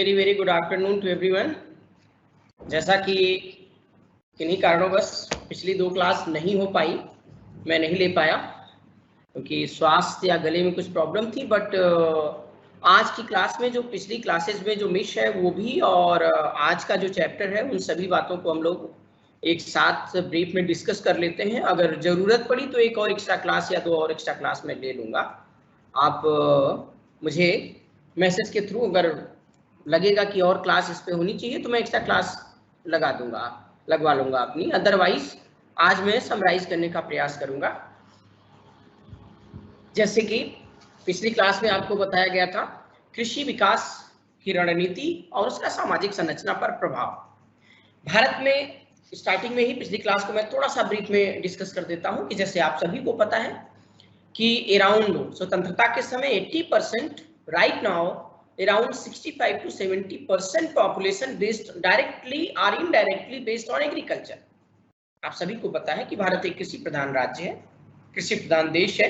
Very very good afternoon to everyone. जैसा कि किन्हीं कारणों पिछली 2 क्लास नहीं हो पाई, मैं नहीं ले पाया क्योंकि स्वास्थ्य या गले में कुछ प्रॉब्लम थी, बट आज की क्लास में जो पिछली क्लासेस में जो मिस है वो भी, और आज का जो चैप्टर है उन सभी बातों को हम लोग एक साथ ब्रीफ में डिस्कस कर लेते हैं। अगर ज़रूरत पड़ी तो एक और एक्स्ट्रा क्लास या 2 और एक्स्ट्रा क्लास में ले लूँगा। आप मुझे मैसेज के थ्रू अगर लगेगा कि और क्लास इस पे होनी चाहिए तो मैं एक्स्ट्रा क्लास लगवा लूँगा अपनी। अदरवाइज आज मैं समराइज करने का प्रयास करूँगा। जैसे कि पिछली क्लास में आपको बताया गया था कृषि विकास की रणनीति और उसका सामाजिक संरचना पर प्रभाव। भारत में स्टार्टिंग में ही पिछली क्लास को मैं थोड़ा सा ब्रीफ में डिस्कस कर देता हूं कि जैसे आप सभी को पता है कि अराउंड स्वतंत्रता के समय 80% right now around 65 to 70% population based directly और इनडायरेक्टली बेस्ड ऑन एग्रीकल्चर। आप सभी को पता है कि भारत एक कृषि प्रधान राज्य है, कृषि प्रधान देश है।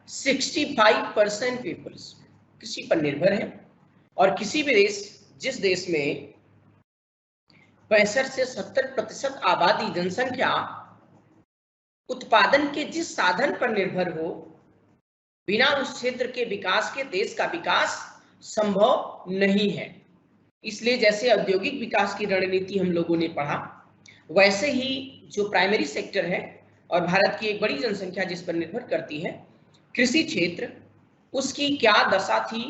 65% पीपल्स कृषि पर निर्भर है और किसी भी देश, जिस देश में 65 से 70% आबादी जनसंख्या उत्पादन के जिस साधन पर निर्भर हो, बिना उस क्षेत्र के विकास के देश का विकास संभव नहीं है। इसलिए जैसे औद्योगिक विकास की रणनीति हम लोगों ने पढ़ा, वैसे ही जो प्राइमरी सेक्टर है और भारत की एक बड़ी जनसंख्या जिस पर निर्भर करती है, कृषि क्षेत्र, उसकी क्या दशा थी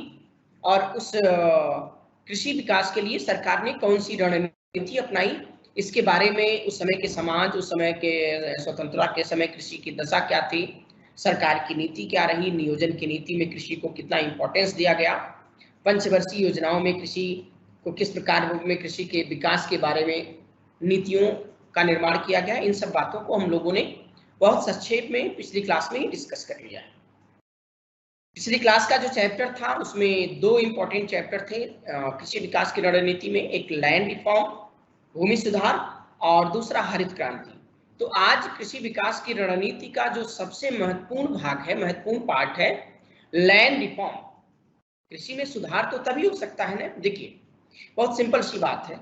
और उस कृषि विकास के लिए सरकार ने कौन सी रणनीति अपनाई, इसके बारे में उस समय के समाज, उस समय के स्वतंत्रता के समय कृषि की दशा क्या थी, सरकार की नीति क्या रही, नियोजन की नीति में कृषि को कितना इंपॉर्टेंस दिया गया, पंचवर्षीय योजनाओं में कृषि को किस प्रकार में कृषि के विकास के बारे में नीतियों का निर्माण किया गया, इन सब बातों को हम लोगों ने बहुत संक्षेप में पिछली क्लास में ही डिस्कस कर लिया है। पिछली क्लास का जो चैप्टर था उसमें 2 इंपॉर्टेंट चैप्टर थे कृषि विकास की रणनीति में, एक लैंड रिफॉर्म भूमि सुधार और दूसरा हरित क्रांति। तो आज कृषि विकास की रणनीति का जो सबसे महत्वपूर्ण भाग है, महत्वपूर्ण पार्ट है लैंड रिफॉर्म। कृषि में सुधार तो तभी हो सकता है ना, देखिए बहुत सिंपल सी बात है।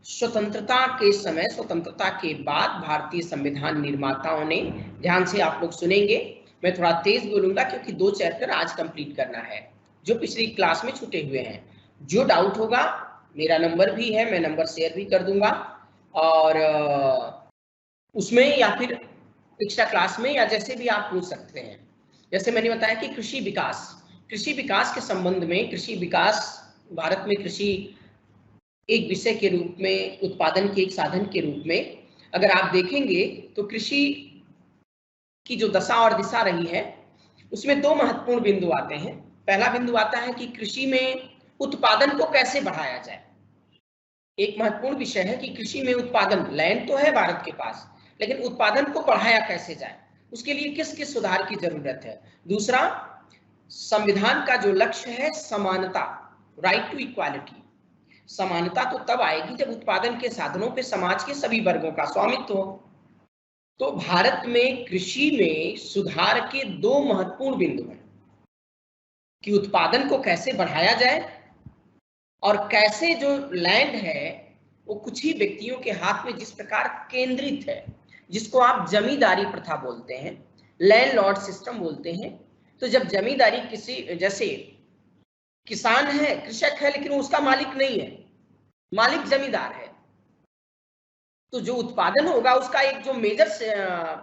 स्वतंत्रता के समय, स्वतंत्रता के बाद भारतीय संविधान निर्माताओं ने, ध्यान से आप लोग सुनेंगे, मैं थोड़ा तेज बोलूंगा क्योंकि 2 चैप्टर आज कंप्लीट करना है जो पिछली क्लास में छूटे हुए हैं। जो डाउट होगा, मेरा नंबर भी है, मैं नंबर शेयर भी कर दूंगा और उसमें या फिर एक्स्ट्रा क्लास में या जैसे भी आप पूछ सकते हैं। जैसे मैंने बताया कि कृषि विकास के संबंध में, कृषि विकास भारत में कृषि एक विषय के रूप में, उत्पादन के एक साधन के रूप में अगर आप देखेंगे तो कृषि की जो दशा और दिशा रही है उसमें 2 महत्वपूर्ण बिंदु आते हैं। पहला बिंदु आता है कि कृषि में उत्पादन को कैसे बढ़ाया जाए। एक महत्वपूर्ण विषय है कि कृषि में उत्पादन, लैंड तो है भारत के पास, लेकिन उत्पादन को बढ़ाया कैसे जाए, उसके लिए किस किस सुधार की जरूरत है। दूसरा, संविधान का जो लक्ष्य है समानता, राइट टू इक्वालिटी। समानता तो तब आएगी जब उत्पादन के साधनों पे समाज के सभी वर्गों का स्वामित्व हो। तो भारत में कृषि में सुधार के 2 महत्वपूर्ण बिंदु हैं कि उत्पादन को कैसे बढ़ाया जाए और कैसे जो लैंड है वो कुछ ही व्यक्तियों के हाथ में जिस प्रकार केंद्रित है, जिसको आप जमींदारी प्रथा बोलते हैं, लैंड लॉर्ड सिस्टम बोलते हैं। तो जब जमींदारी किसी, जैसे किसान है, कृषक है, लेकिन उसका मालिक नहीं है, मालिक जमींदार है, तो जो उत्पादन होगा उसका एक जो मेजर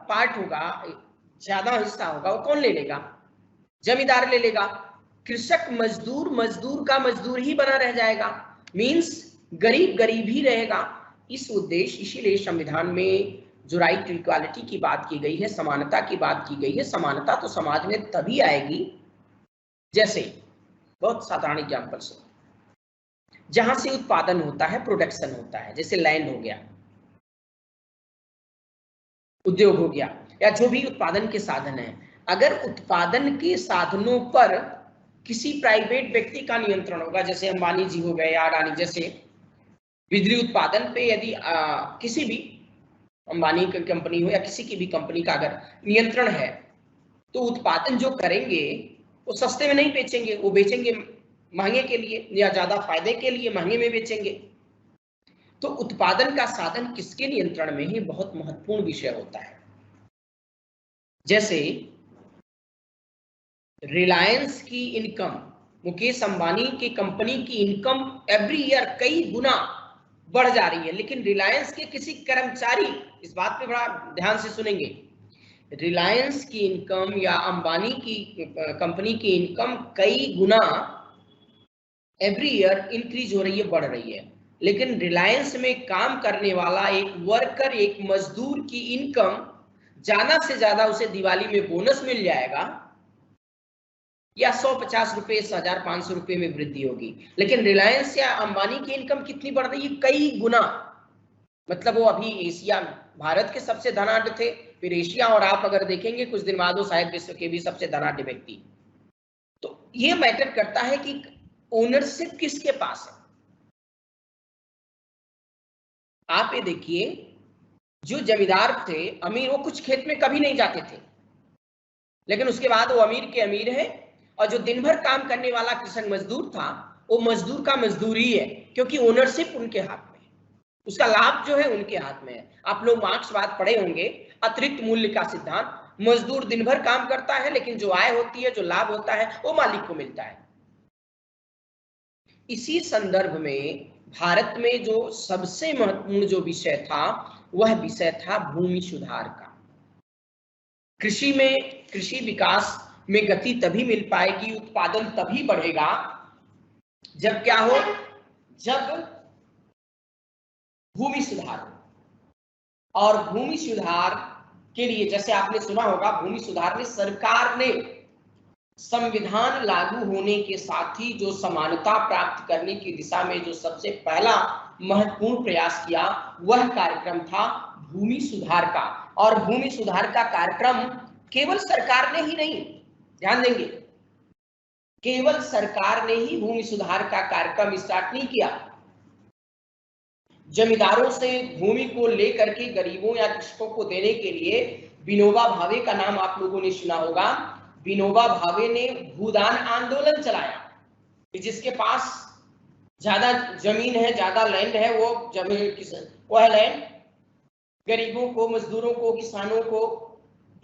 पार्ट होगा, ज्यादा हिस्सा होगा, वो कौन ले लेगा? जमींदार ले लेगा। कृषक मजदूर का मजदूर ही बना रह जाएगा, मींस गरीब ही रहेगा। इस उद्देश्य, इसीलिए संविधान में जो राइट टू इक्वालिटी की बात की गई है, समानता की बात की गई है। समानता तो समाज में तभी आएगी, जैसे बहुत साधारण एग्जांपल से, जहां से उत्पादन होता है, प्रोडक्शन होता है, जैसे लैंड हो गया, उद्योग हो गया, या जो भी उत्पादन के साधन है। अगर उत्पादन के साधनों पर किसी प्राइवेट व्यक्ति का नियंत्रण होगा, जैसे अंबानी जी हो गए या अडानी, जैसे बिजली उत्पादन पे यदि किसी भी अंबानी की कंपनी हो या किसी की भी कंपनी का अगर नियंत्रण है, तो उत्पादन जो करेंगे वो सस्ते में नहीं बेचेंगे, वो बेचेंगे महंगे के लिए या ज्यादा फायदे के लिए महंगे में बेचेंगे। तो उत्पादन का साधन किसके नियंत्रण में ही बहुत महत्वपूर्ण विषय होता है। जैसे रिलायंस की इनकम, मुकेश अंबानी की कंपनी की इनकम एवरी ईयर कई गुना बढ़ जा रही है, लेकिन रिलायंस के किसी कर्मचारी, इस बात पे बड़ा ध्यान से सुनेंगे, रिलायंस की इनकम या अंबानी की कंपनी की इनकम कई गुना एवरी ईयर इंक्रीज हो रही है, बढ़ रही है, लेकिन रिलायंस में काम करने वाला एक वर्कर, एक मजदूर की इनकम ज्यादा से ज्यादा उसे दिवाली में बोनस मिल जाएगा या 150 रुपए, 1500 रुपए में वृद्धि होगी, लेकिन रिलायंस या अंबानी की इनकम कितनी बढ़ रही है, कई गुना। मतलब वो अभी एशिया, भारत के सबसे धनाढ्य थे, फिर एशिया, और आप अगर देखेंगे कुछ दिन बाद वो शायद विश्व के भी सबसे धनाढ्य व्यक्ति। तो ये मैटर करता है कि ओनरशिप किसके पास है। आप ये देखिए, जो जमींदार थे अमीर, वो कुछ खेत में कभी नहीं जाते थे, लेकिन उसके बाद वो अमीर के अमीर है, और जो दिन भर काम करने वाला किसान मजदूर था, वो मजदूर का मजदूर ही है, क्योंकि ओनरशिप उनके हाथ में, उसका लाभ जो है उनके हाथ में है। आप लोग मार्क्सवाद पढ़े होंगे, अतिरिक्त मूल्य का सिद्धांत। मजदूर दिन भर काम करता है, लेकिन जो आय होती है, जो लाभ होता है, वो मालिक को मिलता है। इसी संदर्भ में भारत में जो सबसे महत्वपूर्ण जो विषय था, वह विषय था भूमि सुधार का। कृषि में, कृषि विकास में गति तभी मिल पाएगी, उत्पादन तभी बढ़ेगा जब क्या हो, जब भूमि सुधार हो। और भूमि सुधार के लिए, जैसे आपने सुना होगा, भूमि सुधार में सरकार ने संविधान लागू होने के साथ ही जो समानता प्राप्त करने की दिशा में जो सबसे पहला महत्वपूर्ण प्रयास किया, वह कार्यक्रम था भूमि सुधार का। और भूमि सुधार का कार्यक्रम केवल सरकार ने ही नहीं, ध्यान देंगे, केवल सरकार ने ही भूमि सुधार का कार्यक्रम स्टार्ट नहीं किया। जमींदारों से भूमि को लेकर के गरीबों या कृषकों को देने के लिए विनोबा भावे का नाम आप लोगों ने सुना होगा। विनोबा भावे ने भूदान आंदोलन चलाया कि जिसके पास ज्यादा जमीन है, ज्यादा लैंड है, वो जमीन, वह लैंड गरीबों को, मजदूरों को, किसानों को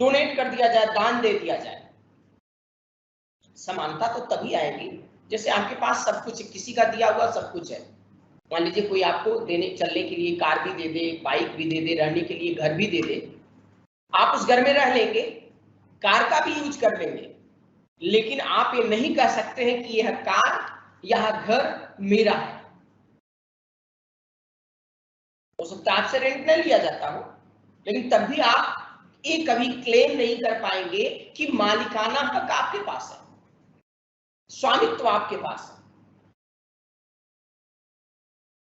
डोनेट कर दिया जाए, दान दे दिया जाए। समानता तो तभी आएगी जैसे आपके पास सब कुछ, किसी का दिया हुआ सब कुछ है। मान लीजिए कोई आपको देने, चलने के लिए कार भी दे दे, बाइक भी दे दे, रहने के लिए घर भी दे दे, आप उस घर में रह लेंगे, कार का भी यूज कर लेंगे, लेकिन आप ये नहीं कह सकते हैं कि यह कार, यह घर मेरा है। हो सकता है आपसे रेंट न लिया जाता हो, लेकिन तब भी आप ये कभी क्लेम नहीं कर पाएंगे कि मालिकाना हक आपके पास है, स्वामित्व आपके पास है।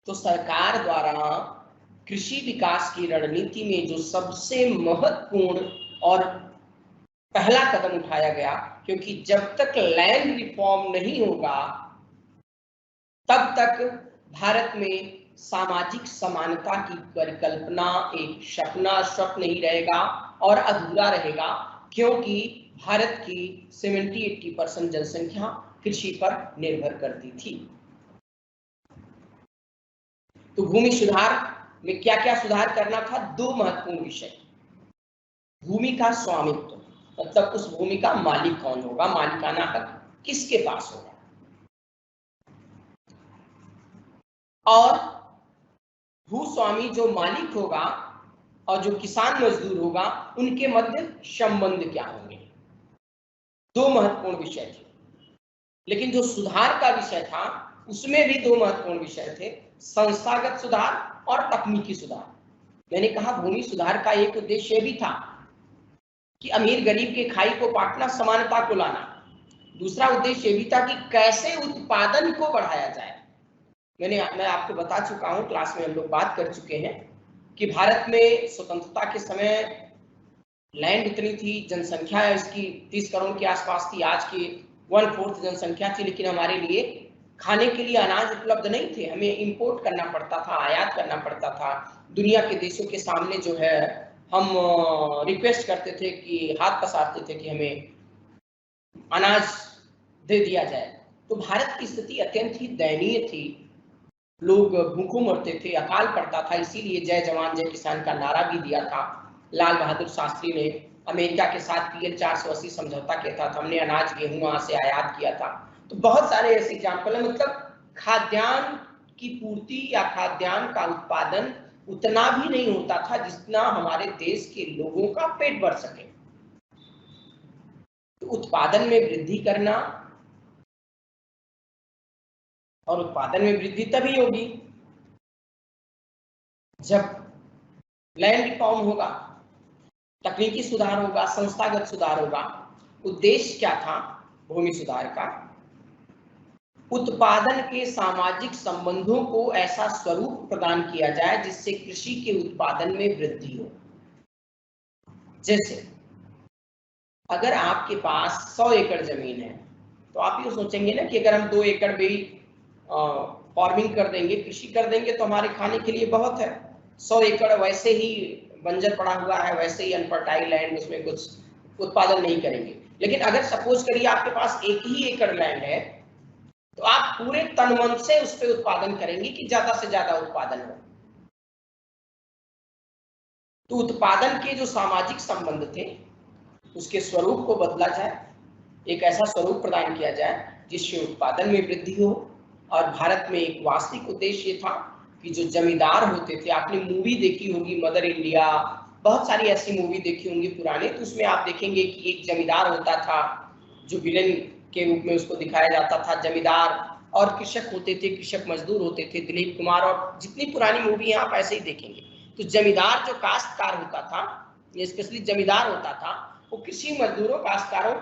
तो सरकार द्वारा कृषि विकास की रणनीति में जो सबसे महत्वपूर्ण और पहला कदम उठाया गया, क्योंकि जब तक लैंड रिफॉर्म नहीं होगा तब तक भारत में सामाजिक समानता की परिकल्पना एक सपना, स्वप्न ही रहेगा और अधूरा रहेगा, क्योंकि भारत की 70-80% जनसंख्या कृषि पर निर्भर करती थी। तो भूमि सुधार में क्या क्या सुधार करना था? दो महत्वपूर्ण विषय, भूमि का स्वामित्व, मतलब उस भूमि का मालिक कौन होगा, मालिकाना हक किसके पास होगा, और भूस्वामी जो मालिक होगा और जो किसान मजदूर होगा, उनके मध्य संबंध क्या होंगे। दो महत्वपूर्ण विषय थे। लेकिन जो सुधार का विषय था उसमें भी दो महत्वपूर्ण विषय थे, संस्थागत सुधार और तकनीकी सुधार। मैंने कहा भूमि सुधार का एक उद्देश्य भी था कि अमीर गरीब के खाई को पाटना, समानता को लाना। दूसरा उद्देश्य भी था कि कैसे उत्पादन को बढ़ाया जाए। मैं आपको बता चुका हूं, क्लास में हम लोग बात कर चुके हैं कि भारत में स्वतंत्रता के समय लैंड इतनी थी, जनसंख्या इसकी 30 करोड़ के आसपास थी, आज की 1/4 जनसंख्या थी, लेकिन हमारे लिए खाने के लिए अनाज उपलब्ध नहीं थे, हमें इंपोर्ट करना पड़ता था, आयात करना पड़ता था। दुनिया के देशों के सामने जो है हम रिक्वेस्ट करते थे कि हाथ पसारते थे कि हमें अनाज दे दिया जाए, तो भारत की स्थिति अत्यंत ही दयनीय थी। लोग भूखों मरते थे, अकाल पड़ता था। इसीलिए जय जवान जय किसान का नारा भी दिया था लाल बहादुर शास्त्री ने। अमेरिका के साथ PL 480 समझौता किया था, हमने अनाज गेहूं वहां से आयात किया था। तो बहुत सारे ऐसे एग्जाम्पल है। मतलब खाद्यान्न की पूर्ति या खाद्यान्न का उत्पादन उतना भी नहीं होता था जितना हमारे देश के लोगों का पेट भर सके। तो उत्पादन में वृद्धि करना, और उत्पादन में वृद्धि तभी होगी जब लैंड रिफॉर्म होगा, तकनीकी सुधार होगा, संस्थागत सुधार होगा। उद्देश्य क्या था भूमि सुधार का? उत्पादन के सामाजिक संबंधों को ऐसा स्वरूप प्रदान किया जाए जिससे कृषि के उत्पादन में वृद्धि हो। जैसे अगर आपके पास 100 एकड़ जमीन है तो आप ये सोचेंगे ना कि अगर हम 2 एकड़ भी फार्मिंग कर देंगे, कृषि कर देंगे तो हमारे खाने के लिए बहुत है। 100 एकड़ वैसे ही बंजर पड़ा हुआ है, वैसे ही अनफर्टाइल लैंड, उसमें कुछ उत्पादन नहीं करेंगे। लेकिन अगर सपोज करिए आपके पास 1 ही एकड़ लैंड है तो आप पूरे तन मन से उस पर उत्पादन करेंगे कि ज्यादा से ज्यादा उत्पादन हो। तो उत्पादन के जो सामाजिक संबंध थे उसके स्वरूप को बदला जाए, एक ऐसा स्वरूप प्रदान किया जाए जिससे उत्पादन में वृद्धि हो। और भारत में एक वास्तविक उद्देश्य था कि जो जमींदार होते थे, आपने मूवी देखी होगी मदर इंडिया, बहुत सारी ऐसी मूवी देखी होंगी पुराने, तो उसमें आप देखेंगे कि एक जमींदार होता था जो विलेन के रूप में उसको दिखाया जाता था। जमींदार और कृषक होते थे, कृषक मजदूर होते थे, दिलीप कुमार, और जितनी पुरानी मूवी है आप ऐसे ही देखेंगे। तो जमींदार जो काश्तकार होता था, स्पेशली जमींदार होता था, वो कृषि मजदूरों काश्तकारों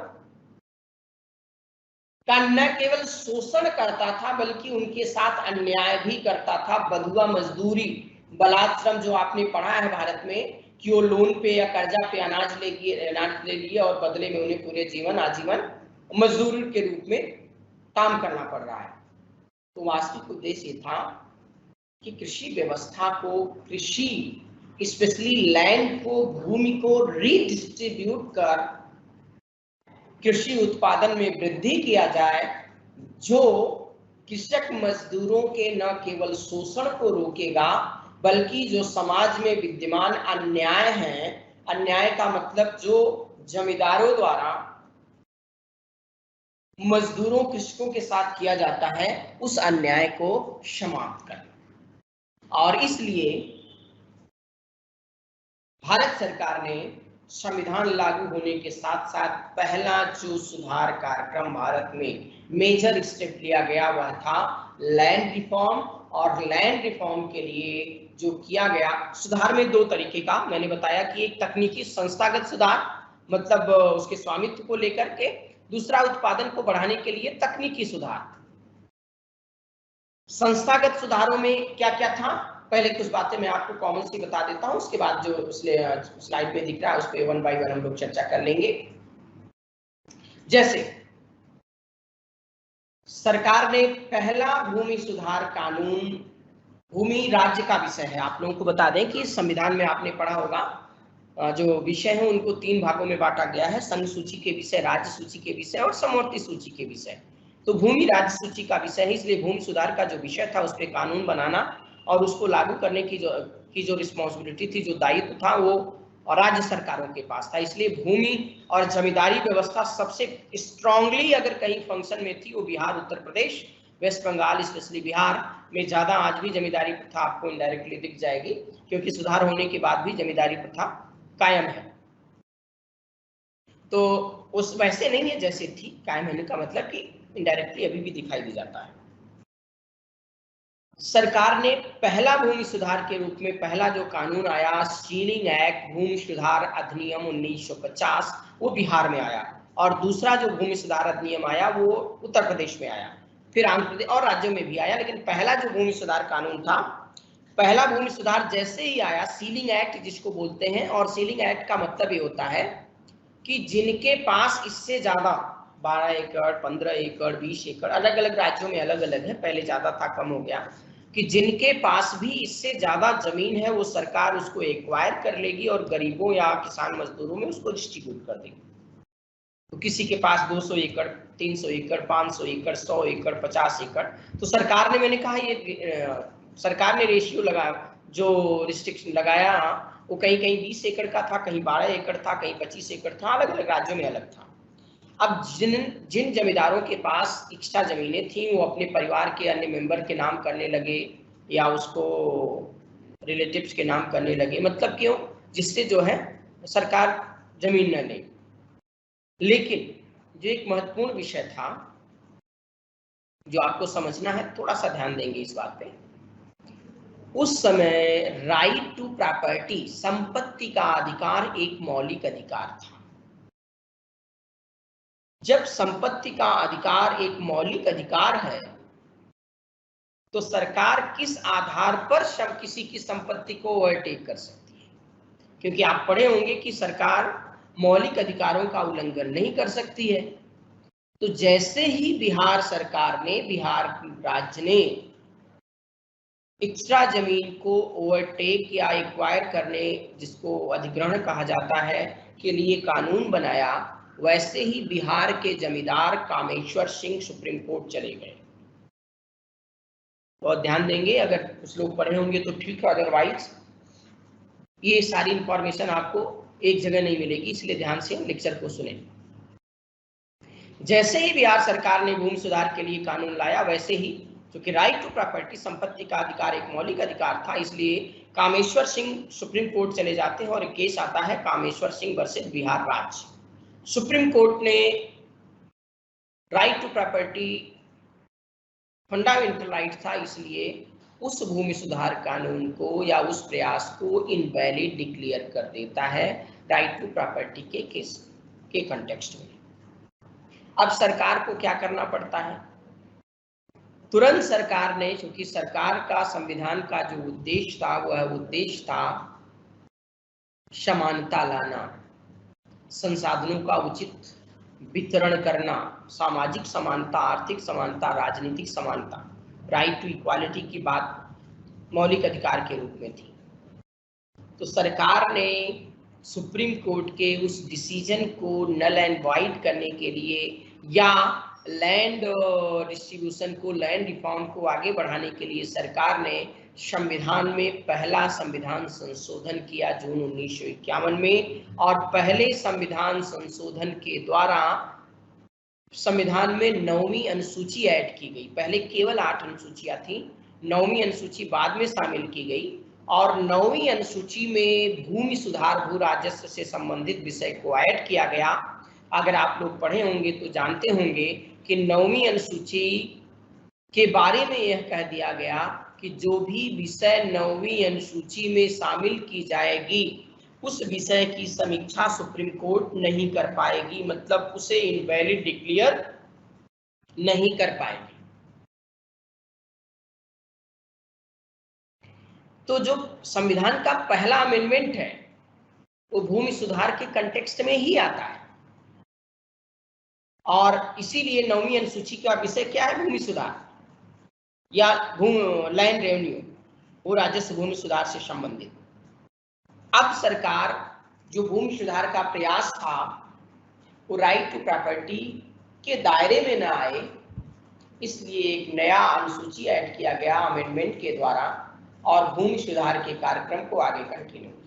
का न केवल शोषण करता था बल्कि उनके साथ अन्याय भी करता था। बंधुआ मजदूरी, बलात्श्रम जो आपने पढ़ा है भारत में कि वो लोन पे या कर्जा पे अनाज ले लिए और बदले में उन्हें पूरे जीवन आजीवन मजदूर के रूप में काम करना पड़ रहा है। तो वास्तविक उद्देश्य था कि कृषि व्यवस्था को, कृषि स्पेशली लैंड को, भूमि को रीडिस्ट्रीब्यूट कर कृषि उत्पादन में वृद्धि किया जाए, जो कृषक मजदूरों के न केवल शोषण को रोकेगा बल्कि जो समाज में विद्यमान अन्याय हैं, अन्याय का मतलब जो जमींदारों द्वारा मजदूरों कृषकों के साथ किया जाता है, उस अन्याय को समाप्त करना। और इसलिए भारत सरकार ने संविधान लागू होने के साथ साथ पहला जो सुधार कार्यक्रम भारत में मेजर स्टेप लिया गया वह था लैंड रिफॉर्म। और लैंड रिफॉर्म के लिए जो किया गया सुधार में 2 तरीके का मैंने बताया कि एक तकनीकी संस्थागत सुधार, मतलब उसके स्वामित्व को लेकर के, दूसरा उत्पादन को बढ़ाने के लिए तकनीकी सुधार। संस्थागत सुधारों में क्या क्या था, पहले कुछ बातें मैं आपको कॉमन सी बता देता हूं, उसके बाद जो स्लाइड में दिख रहा है उस पर 1 बाय 1 हम लोग चर्चा कर लेंगे। जैसे सरकार ने पहला भूमि सुधार कानून, भूमि राज्य का विषय है, आप लोगों को बता दें कि संविधान में आपने पढ़ा होगा जो विषय है उनको 3 भागों में बांटा गया है, संघ सूची के विषय, राज्य सूची के विषय और समवर्ती सूची के विषय। तो भूमि राज्य सूची का विषय है, इसलिए भूमि सुधार का जो विषय था उस पर कानून बनाना और उसको लागू करने की जो रिस्पॉन्सिबिलिटी थी, जो दायित्व था, वो राज्य सरकारों के पास था। इसलिए भूमि और जमींदारी व्यवस्था सबसे स्ट्रांगली अगर कहीं फंक्शन में थी वो बिहार, उत्तर प्रदेश, वेस्ट बंगाल, स्पेशली बिहार में ज्यादा आज भी जमींदारी प्रथा आपको इनडायरेक्टली दिख जाएगी, क्योंकि सुधार होने के बाद भी जमींदारी प्रथा कायम है। तो उस वैसे नहीं है जैसे थी, कायम होने का मतलब कि इनडायरेक्टली अभी भी दिखाई दे जाता है। सरकार ने पहला भूमि सुधार के रूप में पहला जो कानून आया, सीलिंग एक्ट, भूमि सुधार अधिनियम 1950, वो बिहार में आया। और दूसरा जो भूमि सुधार अधिनियम आया वो उत्तर प्रदेश में आया, फिर आंध्र प्रदेश और राज्यों में भी आया। लेकिन पहला जो भूमि सुधार कानून था, पहला भूमि सुधार जैसे ही आया, सीलिंग एक्ट जिसको बोलते हैं, और सीलिंग एक्ट का मतलब ये होता है कि जिनके पास इससे ज्यादा 12 एकड़, 15 एकड़, 20 एकड़, अलग अलग राज्यों में अलग अलग है, पहले ज्यादा था कम हो गया, कि जिनके पास भी इससे ज्यादा जमीन है वो सरकार उसको एक्वायर कर लेगी और गरीबों या किसान मजदूरों में उसको डिस्ट्रीब्यूट कर देगी। तो किसी के पास 200 एकड़, 300 एकड़, 500 एकड़, 100 एकड़, 50 एकड़, तो सरकार ने, मैंने कहा ये सरकार ने रेशियो लगाया, जो रिस्ट्रिक्शन लगाया वो कहीं कहीं 20 एकड़ का था, कहीं 12 एकड़ था, कहीं 25 एकड़ था, अलग अलग राज्यों में अलग था। अब जिन जमींदारों के पास एक्स्ट्रा जमीनें थी वो अपने परिवार के अन्य मेंबर के नाम करने लगे या उसको रिलेटिव्स के नाम करने लगे। मतलब क्यों? जिससे जो है सरकार जमीन न ले। लेकिन जो एक महत्वपूर्ण विषय था जो आपको समझना है, थोड़ा सा ध्यान देंगे इस बात पे, उस समय राइट टू प्रॉपर्टी, संपत्ति का अधिकार एक मौलिक अधिकार था। जब संपत्ति का अधिकार एक मौलिक अधिकार है तो सरकार किस आधार पर किसी की संपत्ति को ओवरटेक कर सकती है? क्योंकि आप पढ़े होंगे कि सरकार मौलिक अधिकारों का उल्लंघन नहीं कर सकती है। तो जैसे ही बिहार सरकार ने, बिहार राज्य ने एक्स्ट्रा जमीन को ओवरटेक या एक्वायर करने, जिसको अधिग्रहण कहा जाता है, के लिए कानून बनाया, वैसे ही बिहार के जमींदार कामेश्वर सिंह सुप्रीम कोर्ट चले गए। बहुत ध्यान देंगे, अगर कुछ लोग पढ़े होंगे तो ठीक है, अदरवाइज ये सारी इंफॉर्मेशन आपको एक जगह नहीं मिलेगी, इसलिए ध्यान से लेक्चर को सुने। जैसे ही बिहार सरकार ने भूमि सुधार के लिए कानून लाया, वैसे ही, क्योंकि राइट टू प्रॉपर्टी, संपत्ति का अधिकार एक मौलिक अधिकार था, इसलिए कामेश्वर सिंह सुप्रीम कोर्ट चले जाते हैं और एक केस आता है कामेश्वर सिंह वर्सेस बिहार राज्य। सुप्रीम कोर्ट ने right to property fundamental right था, इसलिए उस भूमि सुधार कानून को या उस प्रयास को इनवैलिड डिक्लेयर कर देता है राइट टू प्रॉपर्टी के केस के कंटेक्स्ट में। अब सरकार को क्या करना पड़ता है? तुरंत सरकार ने, क्योंकि सरकार का संविधान का जो उद्देश्य था वह उद्देश्य था समानता लाना, संसाधनों का उचित वितरण करना, सामाजिक समानता, आर्थिक समानता, राजनीतिक समानता, राइट टू इक्वालिटी की बात मौलिक अधिकार के रूप में थी। तो सरकार ने सुप्रीम कोर्ट के उस डिसीजन को नल एंड वॉइड करने के लिए या लैंड डिस्ट्रीब्यूशन को, लैंड रिफॉर्म को आगे बढ़ाने के लिए सरकार ने संविधान में पहला संविधान संशोधन किया जून 1951 में, और पहले संविधान संशोधन के द्वारा संविधान में 9वीं अनुसूची ऐड की गई। पहले केवल 8 अनुसूचियां थी, 9वीं अनुसूची बाद में शामिल की गई, और 9वीं अनुसूची में भूमि सुधार, भू राजस्व से संबंधित विषय को ऐड किया गया। अगर आप लोग पढ़े होंगे तो जानते होंगे कि 9वीं अनुसूची के बारे में यह कह दिया गया कि जो भी विषय 9वीं अनुसूची में शामिल की जाएगी उस विषय की समीक्षा सुप्रीम कोर्ट नहीं कर पाएगी, मतलब उसे इनवैलिड डिक्लेयर नहीं कर पाएगी। तो जो संविधान का पहला अमेंडमेंट है वो भूमि सुधार के कंटेक्स्ट में ही आता है, और इसीलिए 9वीं अनुसूची का विषय क्या है? भूमि सुधार या लैंड रेवेन्यू, वो राजस्व भूमि सुधार से संबंधित। अब सरकार जो भूमि सुधार का प्रयास था वो राइट टू प्रॉपर्टी के दायरे में न आए, इसलिए एक नया अनुसूची ऐड किया गया अमेंडमेंट के द्वारा, और भूमि सुधार के कार्यक्रम को आगे कंटिन्यू किया।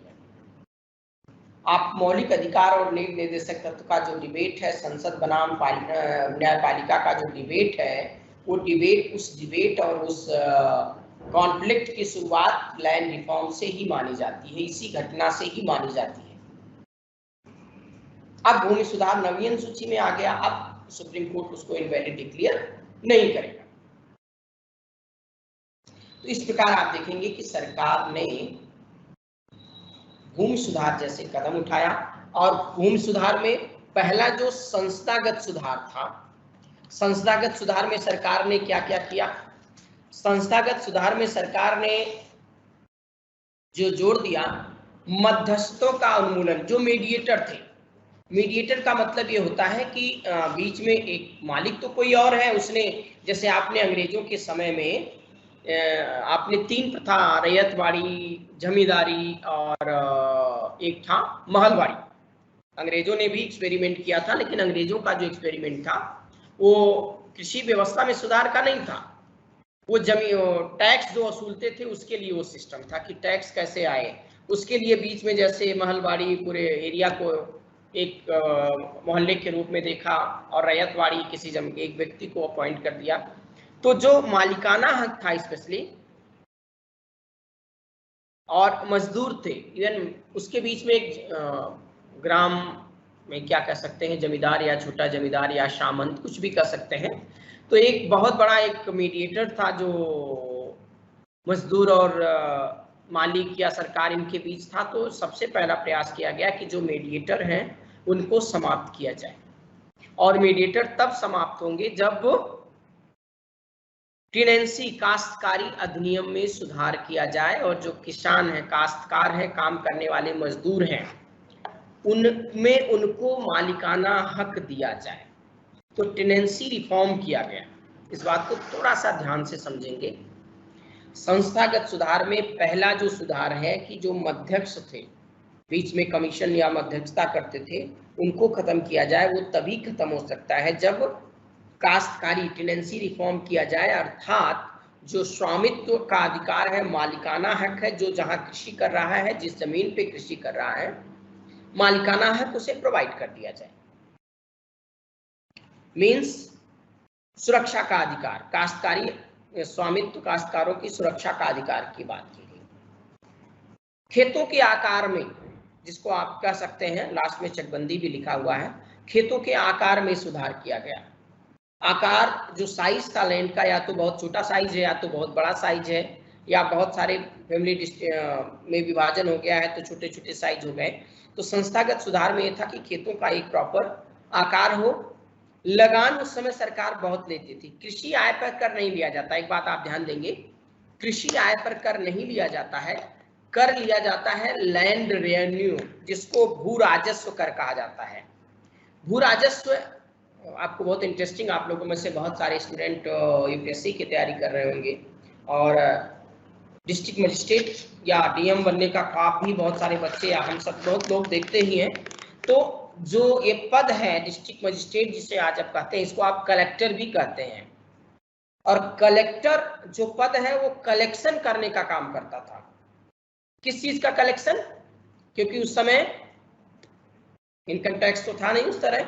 आप मौलिक अधिकार और नीति निर्देशक तत्व का जो डिबेट है, संसद बनाम न्यायपालिका का जो डिबेट है, वो डिबेट, उस डिबेट और उस कॉन्फ्लिक्ट की शुरुआत लैंड रिफॉर्म से ही मानी जाती है, इसी घटना से ही मानी जाती है। अब भूमि सुधार 9वीं अनुसूची में आ गया, अब सुप्रीम कोर्ट उसको इनवैलिड डिक्लेयर नहीं करेगा। तो इस प्रकार आप देखेंगे कि सरकार ने भूमि सुधार जैसे कदम उठाया, और भूमि सुधार में पहला जो संस्थागत सुधार था, संस्थागत सुधार में सरकार ने क्या क्या किया? संस्थागत सुधार में सरकार ने जो जोड़ दिया, मध्यस्थों का उन्मूलन, जो मीडिएटर थे। मीडिएटर का मतलब ये होता है कि बीच में एक मालिक तो कोई और है, उसने, जैसे आपने अंग्रेजों के समय में आपने 3 प्रथा, रैयतवाड़ी, जमींदारी और एक था महलवाड़ी। अंग्रेजों ने भी एक्सपेरिमेंट किया था, लेकिन अंग्रेजों का जो एक्सपेरिमेंट था वो कृषि व्यवस्था में सुधार का नहीं था। वो जमीन टैक्स जो वसूलते थे उसके लिए वो सिस्टम था कि टैक्स कैसे आए, उसके लिए बीच में जैसे महलवाड़ी पूरे एरिया को एक मोहल्ले के रूप में देखा और रैयतवाड़ी किसी एक व्यक्ति को अपॉइंट कर दिया। तो जो मालिकाना हक था स्पेशली, और मजदूर थे, इवन उसके बीच में एक ग्राम में क्या कह सकते हैं, जमींदार या छोटा जमींदार या सामंत, कुछ भी कह सकते हैं। तो एक बहुत बड़ा एक मीडिएटर था जो मजदूर और मालिक या सरकार इनके बीच था। तो सबसे पहला प्रयास किया गया कि जो मीडिएटर हैं उनको समाप्त किया जाए, और मीडिएटर तब समाप्त होंगे जब टेनेंसी काश्तकारी अधिनियम में सुधार किया जाए और जो किसान है, काश्तकार है, काम करने वाले मजदूर हैं, उनमें उनको मालिकाना हक दिया जाए। तो टेनेंसी रिफॉर्म किया गया। इस बात को थोड़ा सा ध्यान से समझेंगे। संस्थागत सुधार में पहला जो सुधार है कि जो मध्यस्थ थे, बीच में कमीशन या मध्यस्थता करते थे, उनको खत्म किया जाए। वो तभी खत्म हो सकता है जब काश्तकारी टेनेंसी रिफॉर्म किया जाए, अर्थात जो स्वामित्व का अधिकार है, मालिकाना हक है, जो जहां कृषि कर रहा है, जिस जमीन पे कृषि कर रहा है, मालिकाना हक उसे प्रोवाइड कर दिया जाए। मीन्स सुरक्षा का अधिकार, काश्तकारी स्वामित्व, काश्तकारों की सुरक्षा का अधिकार की बात की गई। खेतों के आकार में, जिसको आप कह सकते हैं, लास्ट में चकबंदी भी लिखा हुआ है, खेतों के आकार में सुधार किया गया। आकार जो साइज था लैंड का, या तो बहुत छोटा साइज है या तो बहुत बड़ा साइज है, या बहुत सारे फैमिली में विभाजन हो गया है तो छोटे छोटे साइज हो गए। तो संस्थागत सुधार में यह था कि खेतों का एक प्रॉपर आकार हो। लगान उस समय सरकार बहुत लेती थी। कृषि आय पर कर नहीं लिया जाता। एक बात आप ध्यान देंगे, कृषि आय पर कर नहीं लिया जाता है, कर लिया जाता है लैंड रेवेन्यू, जिसको भू राजस्व कर कहा जाता है। भू राजस्व आपको बहुत इंटरेस्टिंग, आप लोगों में से बहुत सारे स्टूडेंट यूपीएससी की तैयारी कर रहे होंगे और डिस्ट्रिक्ट मजिस्ट्रेट या डीएम बनने का ख्वाब भी बहुत सारे बच्चे या हम सब बहुत लोग देखते ही हैं। तो जो ये पद है डिस्ट्रिक्ट मजिस्ट्रेट, जिसे आज आप कहते हैं, इसको आप कलेक्टर भी कहते हैं। और कलेक्टर जो पद है वो कलेक्शन करने का काम करता था। किस चीज का कलेक्शन? क्योंकि उस समय इनकम टैक्स तो था नहीं उस तरह,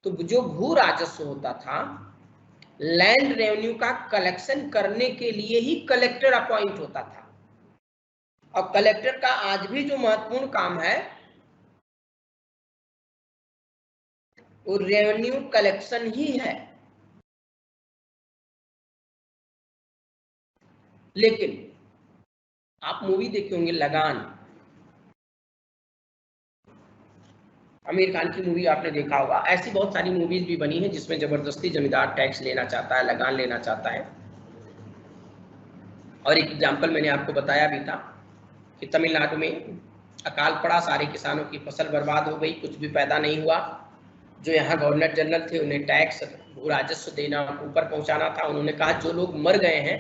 तो जो भू राजस्व होता था, लैंड रेवेन्यू का कलेक्शन करने के लिए ही कलेक्टर अपॉइंट होता था। और कलेक्टर का आज भी जो महत्वपूर्ण काम है वो रेवेन्यू कलेक्शन ही है। लेकिन आप मूवी देखे होंगे लगान, आमिर खान की मूवी आपने देखा होगा। ऐसी बहुत सारी मूवीज भी बनी है जिसमें जबरदस्ती जमींदार टैक्स लेना चाहता है, लगान लेना चाहता है। और एक एग्जाम्पल मैंने आपको बताया भी था कि तमिलनाडु में अकाल पड़ा, सारे किसानों की फसल बर्बाद हो गई, कुछ भी पैदा नहीं हुआ। जो यहाँ गवर्नर जनरल थे उन्हें टैक्स, भू राजस्व देना, ऊपर पहुंचाना था। उन्होंने कहा जो लोग मर गए हैं,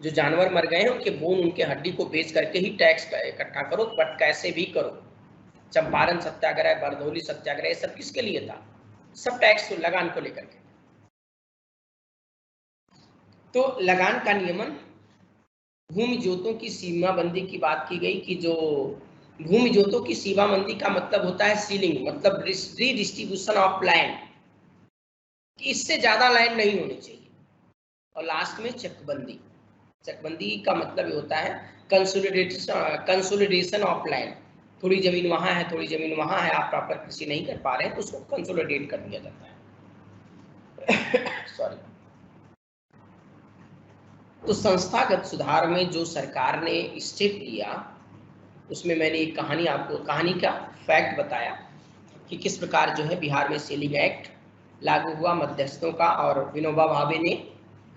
जो जानवर मर गए हैं, उनके बोन, उनके हड्डी को बेच करके ही टैक्स इकट्ठा करो, बट कैसे भी करो। चंपारण सत्याग्रह, बरदौली सत्याग्रह, सब किसके लिए था? सब टैक्स लगान को लेकर के। तो लगान का नियमन, भूमि जोतों की सीमाबंदी की बात की गई कि जो भूमि जोतों की सीमाबंदी का मतलब होता है सीलिंग, मतलब रीडिस्ट्रीब्यूशन ऑफ लैंड, कि इससे ज्यादा लैंड नहीं होनी चाहिए। और लास्ट में चकबंदी। चकबंदी का मतलब ये होता है कंसोलिडेशन ऑफ लैंड। थोड़ी जमीन वहां है, थोड़ी जमीन वहां है, आप प्रॉपर कृषि नहीं कर पा रहे हैं, तो उसको कंसोलिडेट कर दिया जाता है। सॉरी। तो संस्थागत सुधार में जो सरकार ने स्टेप लिया, उसमें मैंने एक कहानी का फैक्ट बताया कि किस प्रकार जो है बिहार में सेलिंग एक्ट लागू हुआ मध्यस्थों का, और विनोबा भावे ने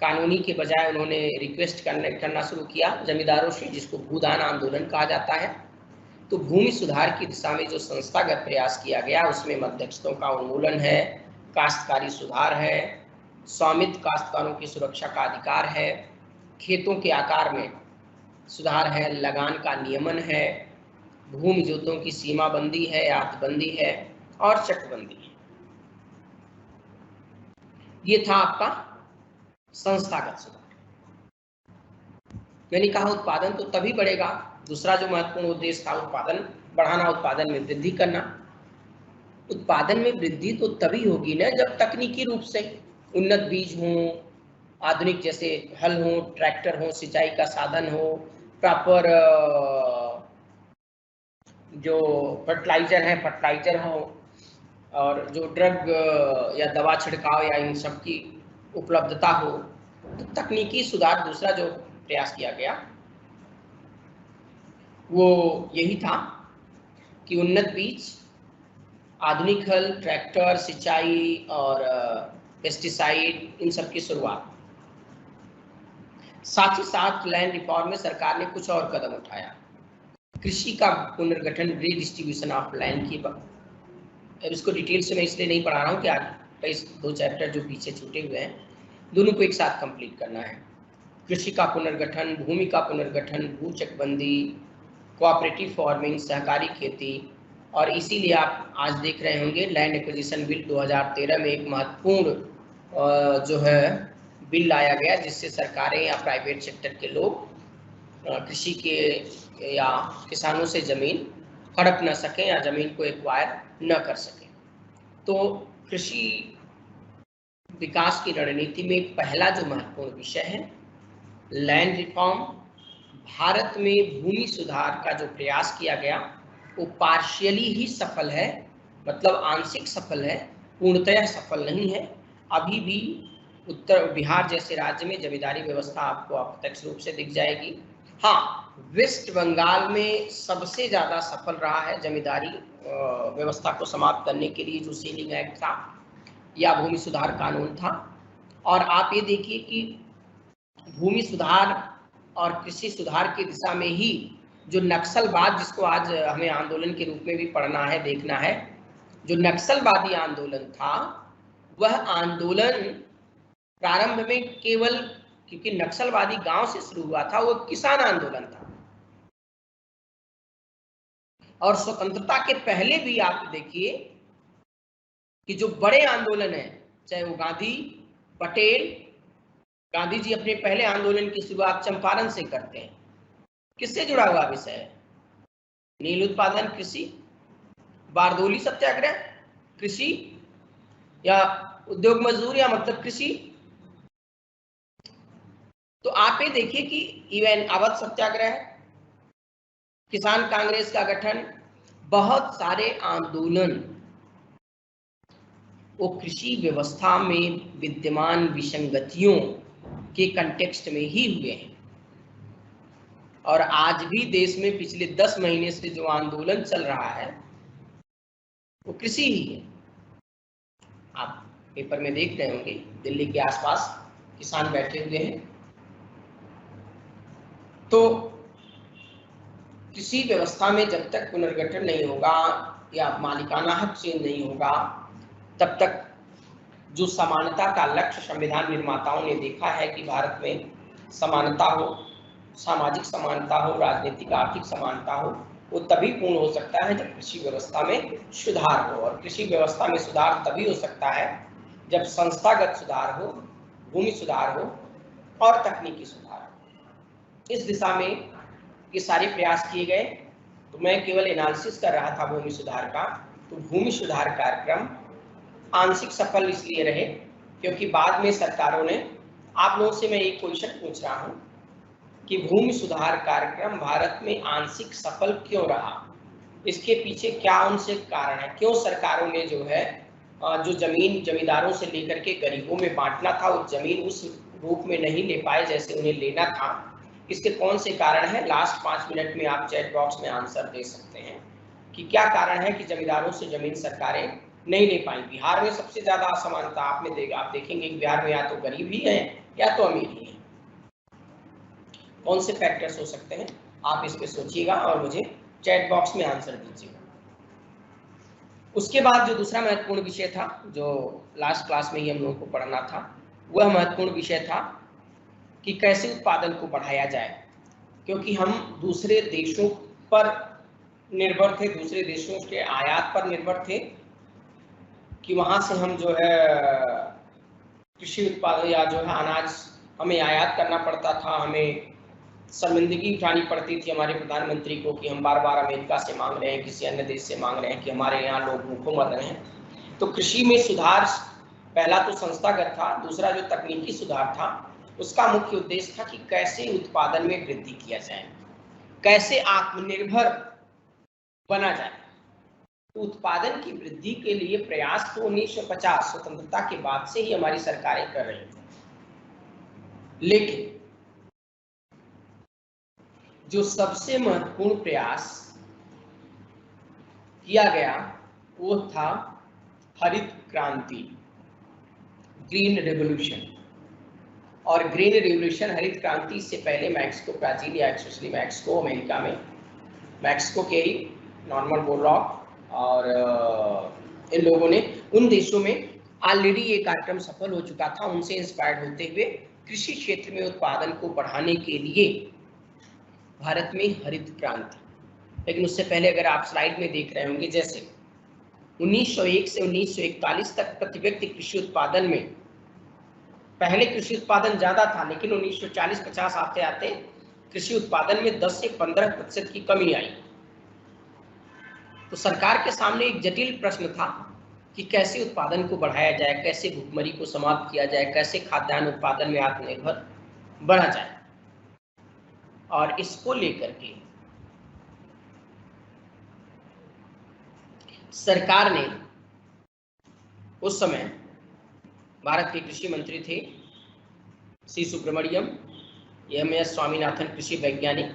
कानूनी के बजाय उन्होंने रिक्वेस्ट करना शुरू किया जमींदारों से, जिसको भूदान आंदोलन कहा जाता है। तो भूमि सुधार की दिशा में जो संस्थागत प्रयास किया गया उसमें मध्यस्थों का उन्मूलन है, काश्तकारी सुधार है, स्वामित्व काश्तकारों की सुरक्षा का अधिकार है, खेतों के आकार में सुधार है, लगान का नियमन है, भूमि जोतों की सीमाबंदी है, आतबंदी है, और चकबंदी। ये था आपका संस्थागत सुधार। मैंने कहा उत्पादन तो तभी बढ़ेगा, दूसरा जो महत्वपूर्ण उद्देश्य था उत्पादन बढ़ाना, उत्पादन में वृद्धि करना। उत्पादन में वृद्धि तो तभी होगी ना जब तकनीकी रूप से उन्नत बीज हो, आधुनिक जैसे हल हो, ट्रैक्टर हो, सिंचाई का साधन हो, प्रॉपर जो फर्टिलाइजर है फर्टिलाइजर हो, और जो ड्रग या दवा छिड़काव या इन सब की उपलब्धता हो। तो तकनीकी सुधार दूसरा जो प्रयास किया गया वो यही था कि उन्नत बीज, आधुनिक हल, ट्रैक्टर, सिंचाई और पेस्टिसाइड, इन सब की शुरुआत। साथ ही साथ लैंड रिफॉर्म में सरकार ने कुछ और कदम उठाया। कृषि का पुनर्गठन, रीडिस्ट्रीब्यूशन ऑफ लैंड की। अब इसको डिटेल से मैं इसलिए नहीं पढ़ा रहा हूँ कि आज कई दो चैप्टर जो पीछे छूटे हुए हैं दोनों को एक साथ कंप्लीट करना है। कृषि का पुनर्गठन, भूमि का पुनर्गठन, भू चकबंदी, कोऑपरेटिव फार्मिंग, सहकारी खेती। और इसीलिए आप आज देख रहे होंगे लैंड एक्विजिशन बिल 2013 में एक महत्वपूर्ण जो है बिल लाया गया जिससे सरकारें या प्राइवेट सेक्टर के लोग कृषि के या किसानों से जमीन हड़प न सकें या जमीन को एक्वायर न कर सकें। तो कृषि विकास की रणनीति में पहला जो महत्वपूर्ण विषय है लैंड रिफॉर्म। भारत में भूमि सुधार का जो प्रयास किया गया वो पार्शियली ही सफल है, मतलब आंशिक सफल है, पूर्णतः सफल नहीं है। अभी भी उत्तर बिहार जैसे राज्य में जमींदारी व्यवस्था आपको अप्रत्यक्ष रूप से दिख जाएगी। हाँ, वेस्ट बंगाल में सबसे ज़्यादा सफल रहा है जमींदारी व्यवस्था को समाप्त करने के लिए जो सीलिंग एक्ट था या भूमि सुधार कानून था। और आप ये देखिए कि भूमि सुधार और कृषि सुधार की दिशा में ही जो नक्सलवाद, जिसको आज हमें आंदोलन के रूप में भी पढ़ना है, देखना है, जो नक्सलवादी आंदोलन था वह आंदोलन प्रारंभ में केवल, क्योंकि नक्सलवादी गांव से शुरू हुआ था, वो किसान आंदोलन था। और स्वतंत्रता के पहले भी आप देखिए कि जो बड़े आंदोलन है, चाहे वो गांधी, पटेल, गांधी जी अपने पहले आंदोलन की शुरुआत चंपारण से करते हैं। किससे जुड़ा हुआ विषय है? नील उत्पादन कृषि, बारदोली सत्याग्रह कृषि, या उद्योग मजदूर या मतलब कृषि। तो आप ये देखिए कि इवन अवध सत्याग्रह, किसान कांग्रेस का गठन, बहुत सारे आंदोलन वो कृषि व्यवस्था में विद्यमान विसंगतियों के कंटेक्स्ट में ही हुए हैं। और आज भी देश में पिछले 10 महीने से जो आंदोलन चल रहा है वो कृषि ही है। आप पेपर में देख रहे होंगे दिल्ली के आसपास किसान बैठे हुए हैं। तो कृषि व्यवस्था में जब तक पुनर्गठन नहीं होगा या मालिकाना हक चेंज नहीं होगा तब तक जो समानता का लक्ष्य संविधान निर्माताओं ने देखा है कि भारत में समानता हो, सामाजिक समानता हो, राजनीतिक आर्थिक समानता हो, वो तभी पूर्ण हो सकता है जब कृषि व्यवस्था में सुधार हो। और कृषि व्यवस्था में सुधार तभी हो सकता है जब संस्थागत सुधार हो, भूमि सुधार हो और तकनीकी सुधार हो। इस दिशा में ये सारे प्रयास किए गए। तो मैं केवल एनालिसिस कर रहा था भूमि सुधार का। तो भूमि सुधार कार्यक्रम आंशिक सफल इसलिए रहे क्योंकि बाद में सरकारों ने, आप लोगों से मैं एक क्वेश्चन पूछ रहा हूं कि भूमि सुधार कार्यक्रम भारत में आंशिक सफल क्यों रहा, इसके पीछे क्या उनसे कारण है, क्यों सरकारों ने जो है जो जमीन जमींदारों से लेकर के गरीबों में बांटना था वो जमीन उस रूप में नहीं ले पाए जैसे उन्हें लेना था। इसके कौन से कारण है? लास्ट 5 मिनट में आप चैट बॉक्स में आंसर दे सकते हैं कि क्या कारण है कि जमींदारों से जमीन सरकारें नहीं ले पाई। बिहार में सबसे ज्यादा असमानता आप देखेंगे कि बिहार में या तो गरीब ही है या तो अमीर ही है। कौन से फैक्टर्स हो सकते हैं? आप इस पे सोचिएगा और मुझे चैट बॉक्स में आंसर दीजिएगा। उसके बाद जो दूसरा महत्वपूर्ण विषय था जो लास्ट क्लास में ही हम लोगों को पढ़ना था, वह महत्वपूर्ण विषय था कि कैसे उत्पादन को बढ़ाया जाए, क्योंकि हम दूसरे देशों पर निर्भर थे, दूसरे देशों के आयात पर निर्भर थे कि वहां से हम जो है कृषि उत्पादन या जो है अनाज हमें आयात करना पड़ता था, हमें शर्मिंदगी उठानी पड़ती थी हमारे प्रधानमंत्री को कि हम बार बार अमेरिका से मांग रहे हैं, किसी अन्य देश से मांग रहे हैं कि हमारे यहाँ लोग भूखों मर रहे हैं। तो कृषि में सुधार पहला तो संस्थागत था, दूसरा जो तकनीकी सुधार था उसका मुख्य उद्देश्य था कि कैसे उत्पादन में वृद्धि किया जाए, कैसे आत्मनिर्भर बना जाए। तो उत्पादन की वृद्धि के लिए प्रयास तो 1950 स्वतंत्रता के बाद से ही हमारी सरकारें कर रही थी, लेकिन जो सबसे महत्वपूर्ण प्रयास किया गया वो था हरित क्रांति, ग्रीन रेवोल्यूशन। और ग्रीन रेवोल्यूशन, हरित क्रांति से पहले मैक्सिको ब्राजील या एक्चुअली मैक्सिको अमेरिका में, मैक्सिको के ही नॉर्मन बोरलॉग और इन लोगों ने उन देशों में ऑलरेडी ये कार्यक्रम सफल हो चुका था। उनसे इंस्पायर्ड होते हुए कृषि क्षेत्र में उत्पादन को बढ़ाने के लिए भारत में हरित क्रांति। लेकिन उससे पहले अगर आप स्लाइड में देख रहे होंगे, जैसे 1901 से 1941 तक प्रति व्यक्ति कृषि उत्पादन में, पहले कृषि उत्पादन ज्यादा था लेकिन 1940-50 आते आते कृषि उत्पादन में 10 से 15% की कमी आई। तो सरकार के सामने एक जटिल प्रश्न था कि कैसे उत्पादन को बढ़ाया जाए, कैसे भुखमरी को समाप्त किया जाए, कैसे खाद्यान्न उत्पादन में आत्मनिर्भर बना जाए। और इसको लेकर के सरकार ने, उस समय भारत के कृषि मंत्री थे सी सुब्रमण्यम, एम.एस. स्वामीनाथन कृषि वैज्ञानिक,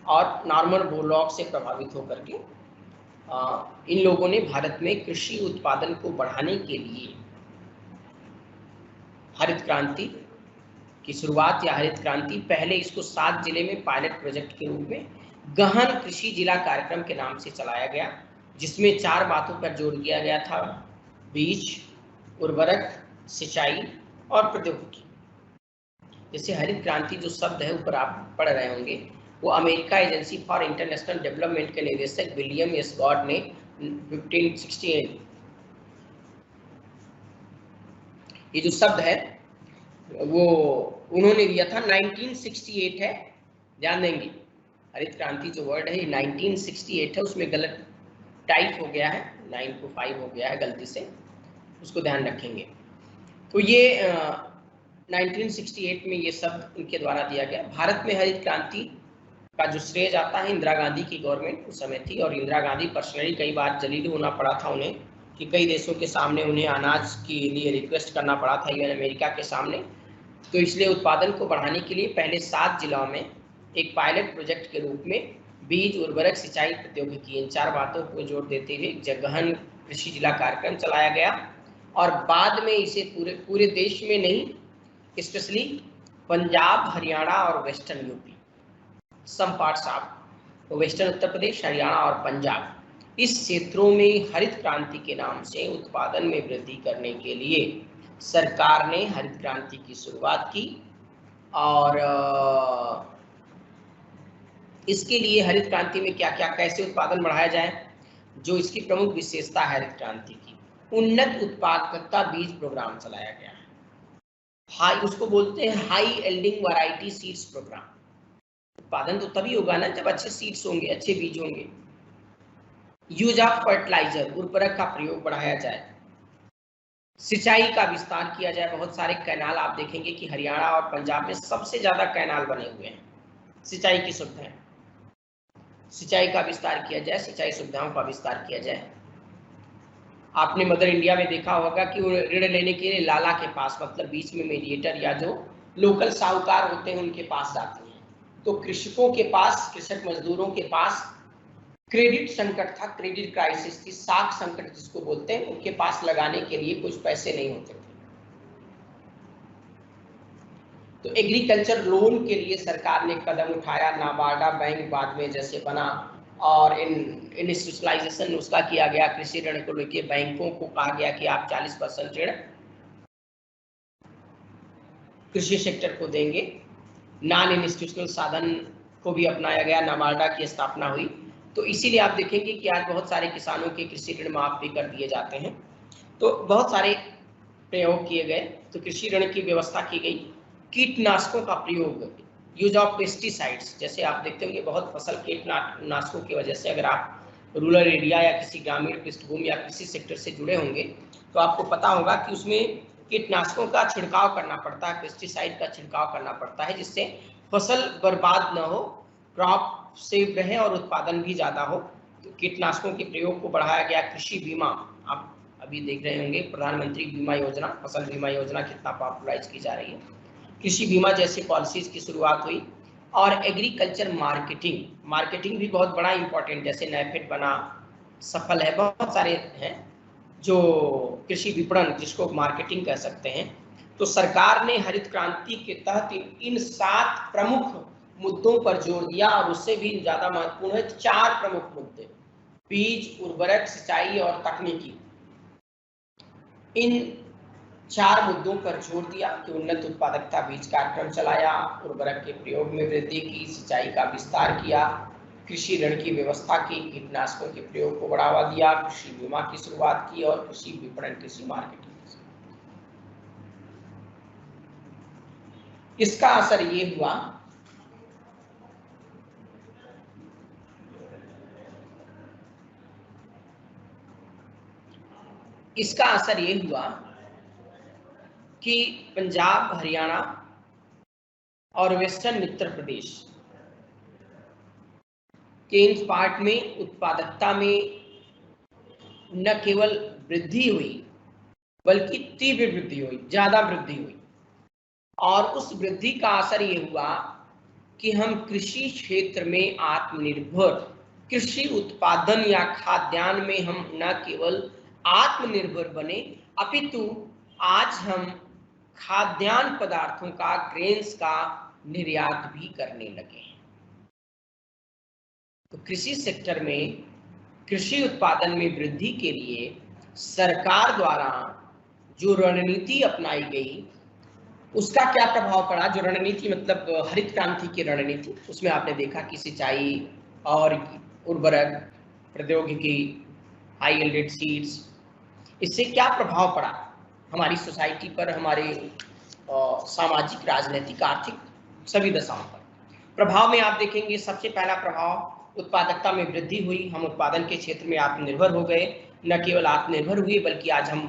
और नॉर्मन बोरलॉग से प्रभावित होकर के इन लोगों ने भारत में कृषि उत्पादन को बढ़ाने के लिए हरित क्रांति की शुरुआत, या हरित क्रांति पहले इसको 7 जिले में पायलट प्रोजेक्ट के रूप में गहन कृषि जिला कार्यक्रम के नाम से चलाया गया, जिसमें 4 बातों पर जोर दिया गया था: बीज, उर्वरक, सिंचाई और प्रौद्योगिकी। जैसे हरित क्रांति जो शब्द है ऊपर आप पढ़ रहे होंगे, वो America agency for international development के निदेशक विलियम एस गॉड ने 1568, ये जो शब्द है वो उन्होंने दिया था। 1968 है, ध्यान देंगे हरित क्रांति जो वर्ड है 1968 है, उसमें गलत टाइप हो गया है, 9 को 5 हो गया है गलती से, उसको ध्यान रखेंगे। तो ये 1968 में ये शब्द उनके द्वारा दिया गया। भारत में हरित क्रांति का जो श्रेय जाता है, इंदिरा गांधी की गवर्नमेंट उस समय थी, और इंदिरा गांधी पर्सनली कई बार जलील होना पड़ा था उन्हें, कि कई देशों के सामने उन्हें अनाज के लिए रिक्वेस्ट करना पड़ा था, इवन अमेरिका के सामने। तो इसलिए उत्पादन को बढ़ाने के लिए पहले 7 जिलों में एक पायलट प्रोजेक्ट के रूप में बीज, उर्वरक, सिंचाई, प्रौद्योगिकी, इन 4 बातों को जोड़ देते हुए गहन कृषि जिला कार्यक्रम चलाया गया। और बाद में इसे पूरे देश में नहीं, स्पेशली पंजाब, हरियाणा और western UP, some parts of western Uttar Pradesh, Haryana और पंजाब, इस क्षेत्रों में हरित क्रांति के नाम से उत्पादन में वृद्धि करने के लिए सरकार ने हरित क्रांति की शुरुआत की। और इसके लिए हरित क्रांति में क्या क्या, कैसे उत्पादन बढ़ाया जाए, जो इसकी प्रमुख विशेषता है हरित क्रांति की, उन्नत उत्पादकता बीज प्रोग्राम चलाया गया है। हाई, उसको बोलते हैं high yielding variety seeds programme. उत्पादन तो तभी होगा ना जब अच्छे सीड्स होंगे, अच्छे बीज होंगे। यूज ऑफ फर्टिलाइजर, उर्वरक का प्रयोग बढ़ाया जाए। सिंचाई का विस्तार किया जाए, बहुत सारे कैनाल आप देखेंगे कि हरियाणा और पंजाब में सबसे ज्यादा कैनाल बने हुए हैं। सिंचाई की सुविधाएं, सिंचाई का विस्तार किया जाए, सिंचाई सुविधाओं का विस्तार किया जाए। आपने मदर इंडिया में देखा होगा कि ऋण लेने के लिए लाला के पास, मतलब बीच में मीडिएटर या जो लोकल साहूकार होते हैं उनके पास जाते हैं। तो कृषकों के पास, कृषक मजदूरों के पास क्रेडिट संकट था, क्रेडिट क्राइसिस थी, साख संकट जिसको बोलते हैं, उनके पास लगाने के लिए कुछ पैसे नहीं होते थे। तो एग्रीकल्चर लोन के लिए सरकार ने कदम उठाया, नाबार्डा बैंक बाद में जैसे बना, और इंस्टीट्यूशनलाइजेशन उसका किया गया। कृषि ऋण को लेकर बैंकों को कहा गया कि आप 40% ऋण कृषि सेक्टर को देंगे। नॉन इंस्टीट्यूशनल साधन को भी अपनाया गया, नाबार्डा की स्थापना हुई। तो इसीलिए आप देखेंगे कि आज बहुत सारे किसानों के कृषि ऋण माफ भी कर दिए जाते हैं। तो बहुत सारे प्रयोग किए गए। तो कृषि ऋण की व्यवस्था की गई। कीटनाशकों का प्रयोग, यूज ऑफ पेस्टिसाइड्स, जैसे आप देखते होंगे बहुत फसल कीटनाशकों की वजह से, अगर आप रूरल एरिया या किसी ग्रामीण पृष्ठभूमि या कृषि सेक्टर से जुड़े होंगे तो आपको पता होगा कि उसमें कीटनाशकों का छिड़काव करना पड़ता है, पेस्टिसाइड का छिड़काव करना पड़ता है, जिससे फसल बर्बाद न हो, क्रॉप सेव रहे और उत्पादन भी ज़्यादा हो। तो कीटनाशकों के प्रयोग को बढ़ाया गया। कृषि बीमा, आप अभी देख रहे होंगे प्रधानमंत्री बीमा योजना, फसल बीमा योजना कितना पॉपुलराइज की जा रही है। कृषि बीमा जैसी पॉलिसीज की शुरुआत हुई। और एग्रीकल्चर मार्केटिंग भी बहुत बड़ा इंपॉर्टेंट, जैसे नैफेड बना, सफल है, बहुत सारे हैं जो कृषि विपणन जिसको मार्केटिंग कह सकते हैं। तो सरकार ने हरित क्रांति के तहत इन 7 प्रमुख मुद्दों पर जोर दिया, और उससे भी ज्यादा महत्वपूर्ण है 4 प्रमुख मुद्दे, बीज, उर्वरक, सिंचाई और तकनीकी। इन 4 मुद्दों पर जोर दिया कि उन्नत उत्पादकता बीज कार्यक्रम चलाया, उर्वरक के प्रयोग में वृद्धि की, सिंचाई का विस्तार किया, कृषि ऋण की व्यवस्था की, कीटनाशकों के प्रयोग को बढ़ावा दिया, कृषि बीमा की शुरुआत की और कृषि विपणन, कृषि मार्केटिंग। इसका असर ये हुआ कि पंजाब, हरियाणा और वेस्टर्न उत्तर प्रदेश के इन पार्ट में उत्पादकता में न केवल वृद्धि हुई बल्कि तीव्र वृद्धि हुई, ज्यादा वृद्धि हुई। और उस वृद्धि का असर ये हुआ कि हम कृषि क्षेत्र में आत्मनिर्भर, कृषि उत्पादन या खाद्यान्न में हम न केवल आत्मनिर्भर बने, अपितु आज हम खाद्यान्न पदार्थों का, ग्रेन्स का निर्यात भी करने लगे हैं। तो कृषि सेक्टर में कृषि उत्पादन में वृद्धि के लिए सरकार द्वारा जो रणनीति अपनाई गई उसका क्या प्रभाव पड़ा। जो रणनीति मतलब हरित क्रांति की रणनीति, उसमें आपने देखा कि सिंचाई और उर्वरक प्रौद्योगिकी, हाई यील्डेड सीड्स, इससे क्या प्रभाव पड़ा हमारी सोसाइटी पर, हमारे सामाजिक, राजनीतिक, आर्थिक सभी दशाओं पर। प्रभाव में आप देखेंगे सबसे पहला प्रभाव उत्पादकता में वृद्धि हुई, हम उत्पादन के क्षेत्र में आत्मनिर्भर हो गए, न केवल आत्मनिर्भर हुए बल्कि आज हम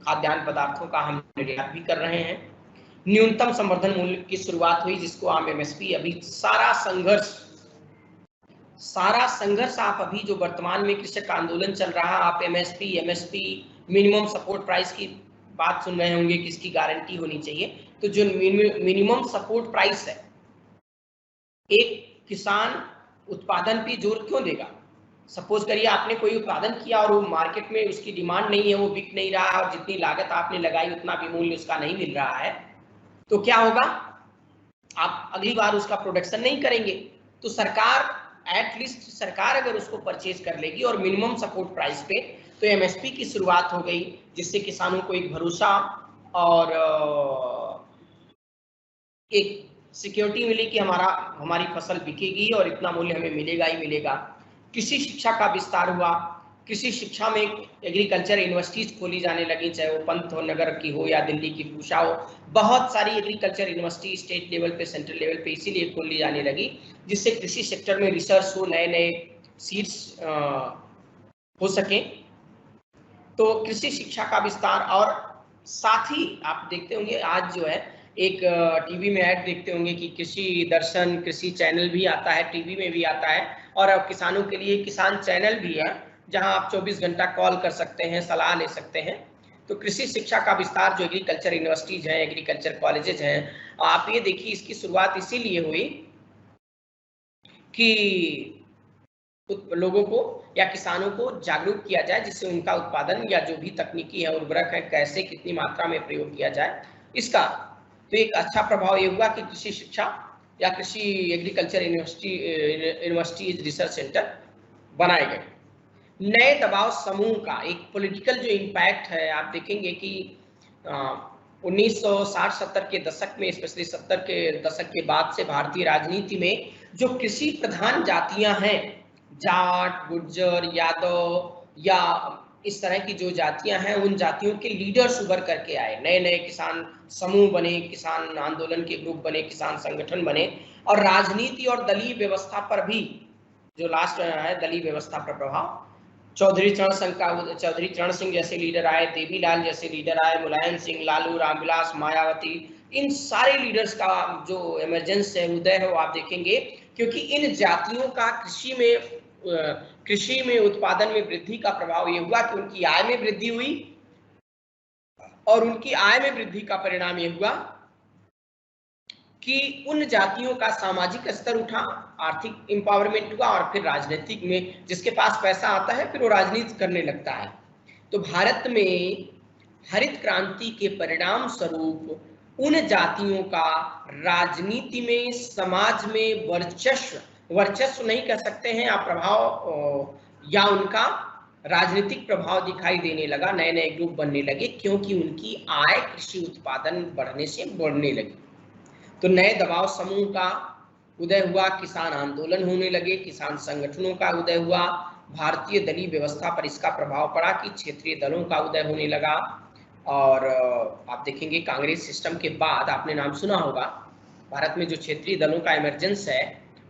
खाद्यान्न पदार्थों का हम निर्यात भी कर रहे हैं। न्यूनतम समर्थन मूल्य की शुरुआत हुई, जिसको हम एमएसपी, अभी सारा संघर्ष आप अभी जो वर्तमान में कृषक आंदोलन चल रहा है, आप एमएसपी मिनिमम सपोर्ट प्राइस की बात सुन रहे होंगे कि इसकी गारंटी होनी चाहिए। तो जो मिनिमम सपोर्ट प्राइस है, एक किसान उत्पादन पे जोर क्यों देगा। सपोज करिए आपने कोई उत्पादन किया और वो मार्केट में उसकी डिमांड नहीं है, वो बिक नहीं रहा है, और जितनी लागत आपने लगाई उतना भी मूल्य उसका नहीं मिल रहा है, तो क्या होगा, आप अगली बार उसका प्रोडक्शन नहीं करेंगे। तो सरकार, एटलीस्ट सरकार अगर उसको परचेज कर लेगी और मिनिमम सपोर्ट प्राइस पे, तो एमएसपी की शुरुआत हो गई, जिससे किसानों को एक भरोसा और एक सिक्योरिटी मिली कि हमारी फसल बिकेगी और इतना मूल्य हमें मिलेगा ही मिलेगा। कृषि शिक्षा का विस्तार हुआ। कृषि शिक्षा में एग्रीकल्चर यूनिवर्सिटीज खोली जाने लगी, चाहे वो पंत हो, नगर की हो या दिल्ली की पूषा हो। बहुत सारी एग्रीकल्चर यूनिवर्सिटी स्टेट लेवल पे, सेंट्रल लेवल पे इसीलिए खोली जाने लगी, जिससे कृषि सेक्टर में रिसर्च हो, नए नए सीड्स हो सके। तो कृषि शिक्षा का विस्तार, और साथ ही आप देखते होंगे आज जो है एक टीवी में ऐड देखते होंगे कि कृषि दर्शन, कृषि चैनल भी आता है, टीवी में भी आता है, और अब किसानों के लिए किसान चैनल भी है जहां आप 24 घंटा कॉल कर सकते हैं, सलाह ले सकते हैं। तो कृषि शिक्षा का विस्तार, जो एग्रीकल्चर यूनिवर्सिटीज हैं, एग्रीकल्चर कॉलेजेस हैं, आप ये देखिए इसकी शुरुआत इसीलिए हुई कि लोगों को या किसानों को जागरूक किया जाए, जिससे उनका उत्पादन या जो भी तकनीकी है, उर्वरक है, कैसे कितनी मात्रा में प्रयोग किया जाए इसका। तो एक अच्छा प्रभाव ये हुआ कि कृषि शिक्षा या कृषि एग्रीकल्चर यूनिवर्सिटीज रिसर्च सेंटर बनाए गए। नए दबाव समूह का एक पॉलिटिकल जो इम्पैक्ट है, आप देखेंगे कि 1960-70 के दशक में, स्पेशली 70 के दशक के बाद से भारतीय राजनीति में जो कृषि प्रधान जातियां हैं, जाट, गुर्जर, यादव या इस तरह की जो जातियां हैं उन जातियों के लीडर्स उभर करके आए, नए नए किसान समूह बने, किसान आंदोलन के ग्रुप बने, किसान संगठन बने, और राजनीति और दलीय व्यवस्था पर भी, जो लास्ट है दलीय व्यवस्था पर प्रभाव, चौधरी चरण सिंह जैसे लीडर आए, देवीलाल जैसे लीडर आए, मुलायम सिंह, लालू, रामविलास, मायावती, इन सारे लीडर्स का जो इमरजेंस है, उदय है, वो आप देखेंगे, क्योंकि इन जातियों का कृषि में उत्पादन में वृद्धि का प्रभाव ये हुआ कि उनकी आय में वृद्धि हुई, और उनकी आय में वृद्धि का परिणाम ये हुआ कि उन जातियों का सामाजिक स्तर उठा, आर्थिक एम्पावरमेंट हुआ, और फिर राजनीतिक में जिसके पास पैसा आता है फिर वो राजनीति करने लगता है। तो भारत में हरित क्रांति के परिणाम स्वरूप उन जातियों का राजनीति में, समाज में वर्चस्व नहीं कह सकते हैं आप, प्रभाव या उनका राजनीतिक प्रभाव दिखाई देने लगा, नए नए ग्रुप बनने लगे, क्योंकि उनकी आय कृषि उत्पादन बढ़ने से बढ़ने लगी। तो नए दबाव समूह का उदय हुआ, किसान आंदोलन होने लगे, किसान संगठनों का उदय हुआ, भारतीय दलीय व्यवस्था पर इसका प्रभाव पड़ा कि क्षेत्रीय दलों का उदय होने लगा। और आप देखेंगे कांग्रेस सिस्टम के बाद आपने नाम सुना होगा, भारत में जो क्षेत्रीय दलों का इमरजेंस है,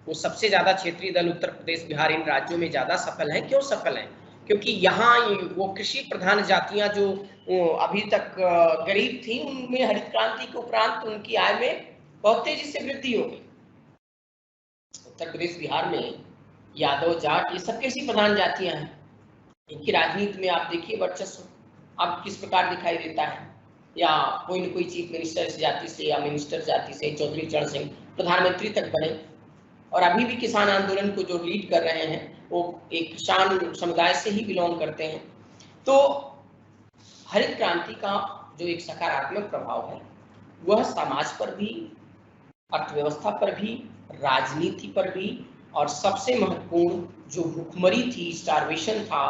वो सबसे ज्यादा क्षेत्रीय दल उत्तर प्रदेश, बिहार, इन राज्यों में ज्यादा सफल हैं। क्यों सफल हैं? क्योंकि यहाँ वो कृषि प्रधान जातियां जो अभी तक गरीब थी, उनमें हरित क्रांति के उपरांत उनकी आय में बहुत तेजी से वृद्धि हो गई। उत्तर प्रदेश, बिहार में यादव, जाट, ये सब कृषि प्रधान जातियां हैं। इनकी राजनीति में आप देखिए वर्चस्व अब किस प्रकार दिखाई देता है, या कोई न कोई चीफ मिनिस्टर इस जाति से या मिनिस्टर जाति से, चौधरी चरण सिंह प्रधानमंत्री तक बने, और अभी भी किसान आंदोलन को जो लीड कर रहे हैं वो एक किसान समुदाय से ही बिलोंग करते हैं। तो हरित क्रांति का जो एक सकारात्मक प्रभाव है वह समाज पर भी, अर्थव्यवस्था पर भी, राजनीति पर भी, और सबसे महत्वपूर्ण जो भूखमरी थी, स्टारवेशन था,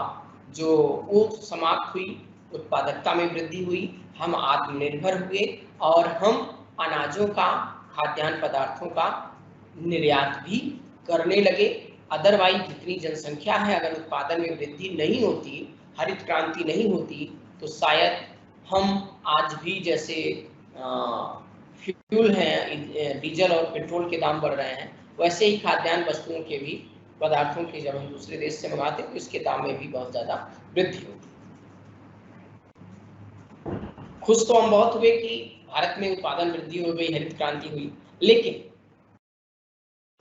जो वो समाप्त हुई, उत्पादकता में वृद्धि हुई, हम आत्मनिर्भर हुए, और हम अनाजों का, खाद्यान्न पदार्थों का निर्यात भी करने लगे। अदरवाइज जितनी जनसंख्या है, अगर उत्पादन में वृद्धि नहीं होती, हरित क्रांति नहीं होती, तो शायद हम आज भी जैसे फ्यूल है, डीजल और पेट्रोल के दाम बढ़ रहे हैं, वैसे ही खाद्यान्न वस्तुओं के भी, पदार्थों के जब हम दूसरे देश से मंगाते तो इसके दाम में भी बहुत ज्यादा वृद्धि होती। खुश तो हम बहुत हुए कि भारत में उत्पादन वृद्धि हो गई, हरित क्रांति हुई, लेकिन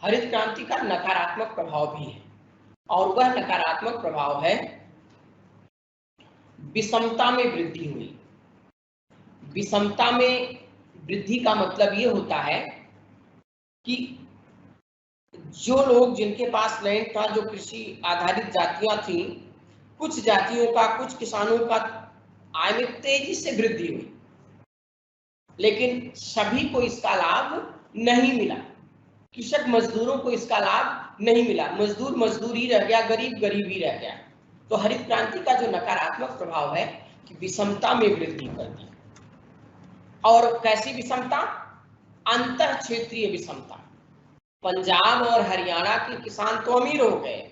हरित क्रांति का नकारात्मक प्रभाव भी है, और वह नकारात्मक प्रभाव है विषमता में वृद्धि हुई। विषमता में वृद्धि का मतलब ये होता है कि जो लोग, जिनके पास लैंड था, जो कृषि आधारित जातियां थी, कुछ जातियों का, कुछ किसानों का आय में तेजी से वृद्धि हुई, लेकिन सभी को इसका लाभ नहीं मिला। कृषक मजदूरों को इसका लाभ नहीं मिला, मजदूर मजदूर ही रह गया, गरीब गरीब ही रह गया। तो हरित क्रांति का जो नकारात्मक प्रभाव है कि विषमता में वृद्धि कर दी। और कैसी विषमता? अंतर क्षेत्रीय विषमता। पंजाब और हरियाणा के किसान तो अमीर हो गए,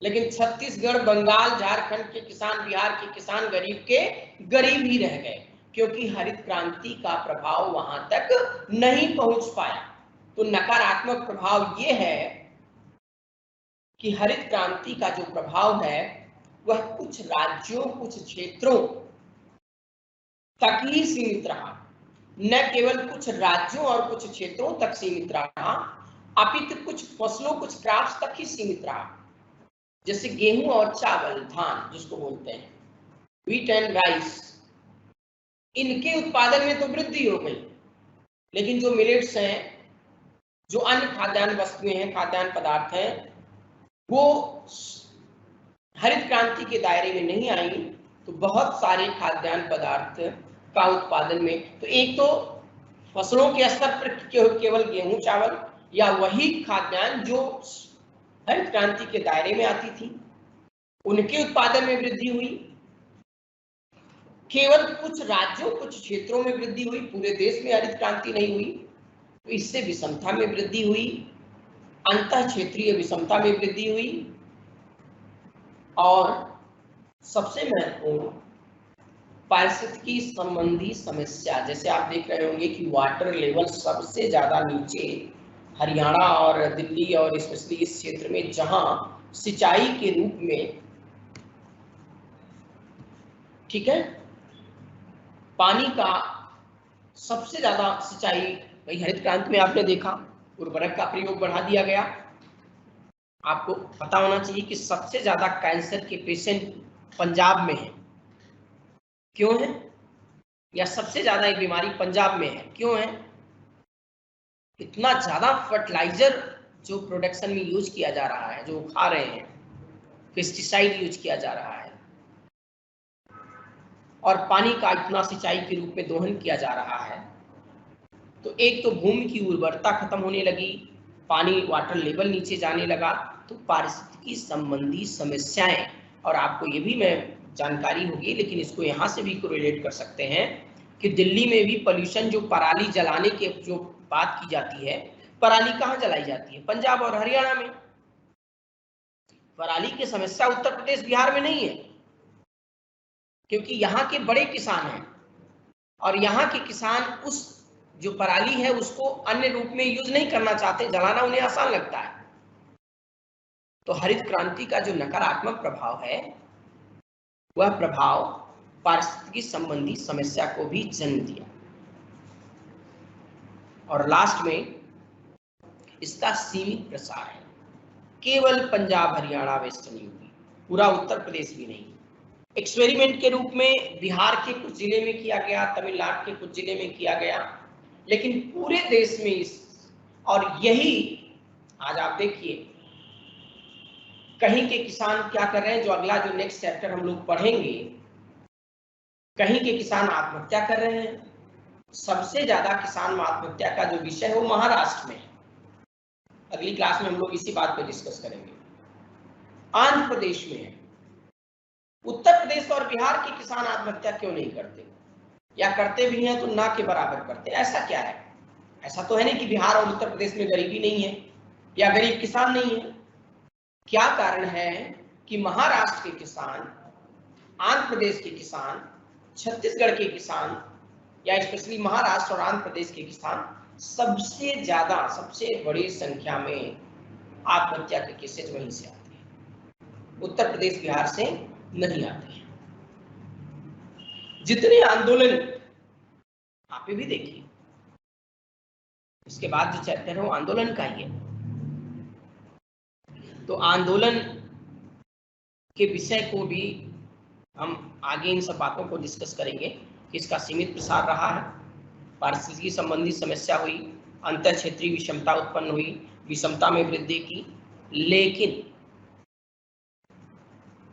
लेकिन छत्तीसगढ़, बंगाल, झारखंड के किसान, बिहार के किसान गरीब के गरीब ही रह गए, क्योंकि हरित क्रांति का प्रभाव वहां तक नहीं पहुंच पाया। तो नकारात्मक प्रभाव ये है कि हरित क्रांति का जो प्रभाव है वह कुछ राज्यों, कुछ क्षेत्रों तक ही सीमित रहा। न केवल कुछ राज्यों और कुछ क्षेत्रों तक सीमित रहा, अपितु कुछ फसलों, कुछ क्रॉप्स तक ही सीमित रहा। जैसे गेहूं और चावल, धान जिसको बोलते हैं, व्हीट एंड राइस, इनके उत्पादन में तो वृद्धि हो गई, लेकिन जो मिलेट्स हैं, जो अन्य खाद्यान्न वस्तुएं हैं, खाद्यान्न पदार्थ हैं, वो हरित क्रांति के दायरे में नहीं आई। तो बहुत सारे खाद्यान्न पदार्थ का उत्पादन में, तो एक तो फसलों के स्तर पर केवल गेहूं, चावल, या वही खाद्यान्न जो हरित क्रांति के दायरे में आती थी, उनके उत्पादन में वृद्धि हुई। केवल कुछ राज्यों, कुछ क्षेत्रों में वृद्धि हुई, पूरे देश में हरित क्रांति नहीं हुई। तो इससे विषमता में वृद्धि हुई, अंतः क्षेत्रीय विषमता में वृद्धि हुई, और सबसे महत्वपूर्ण पारिस्थितिकी संबंधी समस्या, जैसे आप देख रहे होंगे कि वाटर लेवल सबसे ज्यादा नीचे हरियाणा और दिल्ली और स्पेशली इस क्षेत्र में जहां सिंचाई के रूप में, ठीक है, पानी का सबसे ज्यादा सिंचाई, भाई हरित क्रांति में आपने देखा उर्वरक का प्रयोग बढ़ा दिया गया। आपको पता होना चाहिए कि सबसे ज्यादा कैंसर के पेशेंट पंजाब में है। क्यों है? या सबसे ज्यादा ये बीमारी पंजाब में है, क्यों है? इतना ज्यादा फर्टिलाइजर जो प्रोडक्शन में यूज किया जा रहा है, जो खा रहे हैं, पेस्टिसाइड यूज किया जा रहा है, और पानी का इतना सिंचाई के रूप में दोहन किया जा रहा है। तो एक तो भूमि की उर्वरता खत्म होने लगी, पानी वाटर लेवल नीचे जाने लगा, तो पारिस्थितिकी संबंधी समस्याएं, और आपको ये भी मैं जानकारी होगी लेकिन इसको यहाँ से भी कोरिलेट कर सकते हैं कि दिल्ली में भी पोल्यूशन, जो पराली जलाने के जो बात की जाती है, पराली कहाँ जलाई जाती है? पंजाब और हरियाणा में। पराली की समस्या उत्तर प्रदेश बिहार में नहीं है, क्योंकि यहाँ के बड़े किसान हैं और यहाँ के किसान उस जो पराली है उसको अन्य रूप में यूज नहीं करना चाहते, जलाना उन्हें आसान लगता है। तो हरित क्रांति का जो नकारात्मक प्रभाव है, वह प्रभाव पारिस्थितिकी संबंधी समस्या को भी जन्म दिया। और लास्ट में इसका सीमित प्रसार है, केवल पंजाब, हरियाणा, वेस्टर्न यूपी, पूरा उत्तर प्रदेश भी नहीं। एक्सपेरिमेंट के रूप में बिहार के कुछ जिले में किया गया, तमिलनाडु के कुछ जिले में किया गया, लेकिन पूरे देश में इस, और यही आज आप देखिए कहीं के किसान क्या कर रहे हैं, जो अगला जो नेक्स्ट चैप्टर हम लोग पढ़ेंगे, कहीं के किसान आत्महत्या कर रहे हैं। सबसे ज्यादा किसान आत्महत्या का जो विषय है वो महाराष्ट्र में है। अगली क्लास में हम लोग इसी बात पे डिस्कस करेंगे। आंध्र प्रदेश में है। उत्तर प्रदेश और बिहार के किसान आत्महत्या क्यों नहीं करते, या करते भी हैं तो ना के बराबर करते हैं? ऐसा क्या है? ऐसा तो है नहीं कि बिहार और उत्तर प्रदेश में गरीबी नहीं है या गरीब किसान नहीं है। क्या कारण है कि महाराष्ट्र के किसान, आंध्र प्रदेश के किसान, छत्तीसगढ़ के किसान, या स्पेशली महाराष्ट्र और आंध्र प्रदेश के किसान सबसे ज्यादा, सबसे बड़ी संख्या में आत्महत्या के केसेस वहीं से आते हैं, उत्तर प्रदेश बिहार से नहीं आते हैं। जितने आंदोलन आप भी देखिए, इसके बाद जो चैप्टर है वो आंदोलन का ही है। तो आंदोलन के विषय को भी हम आगे इन सब बातों को डिस्कस करेंगे कि इसका सीमित प्रसार रहा है, पारिस्थितिकी संबंधी समस्या हुई, अंतर क्षेत्रीय विषमता उत्पन्न हुई, विषमता में वृद्धि की, लेकिन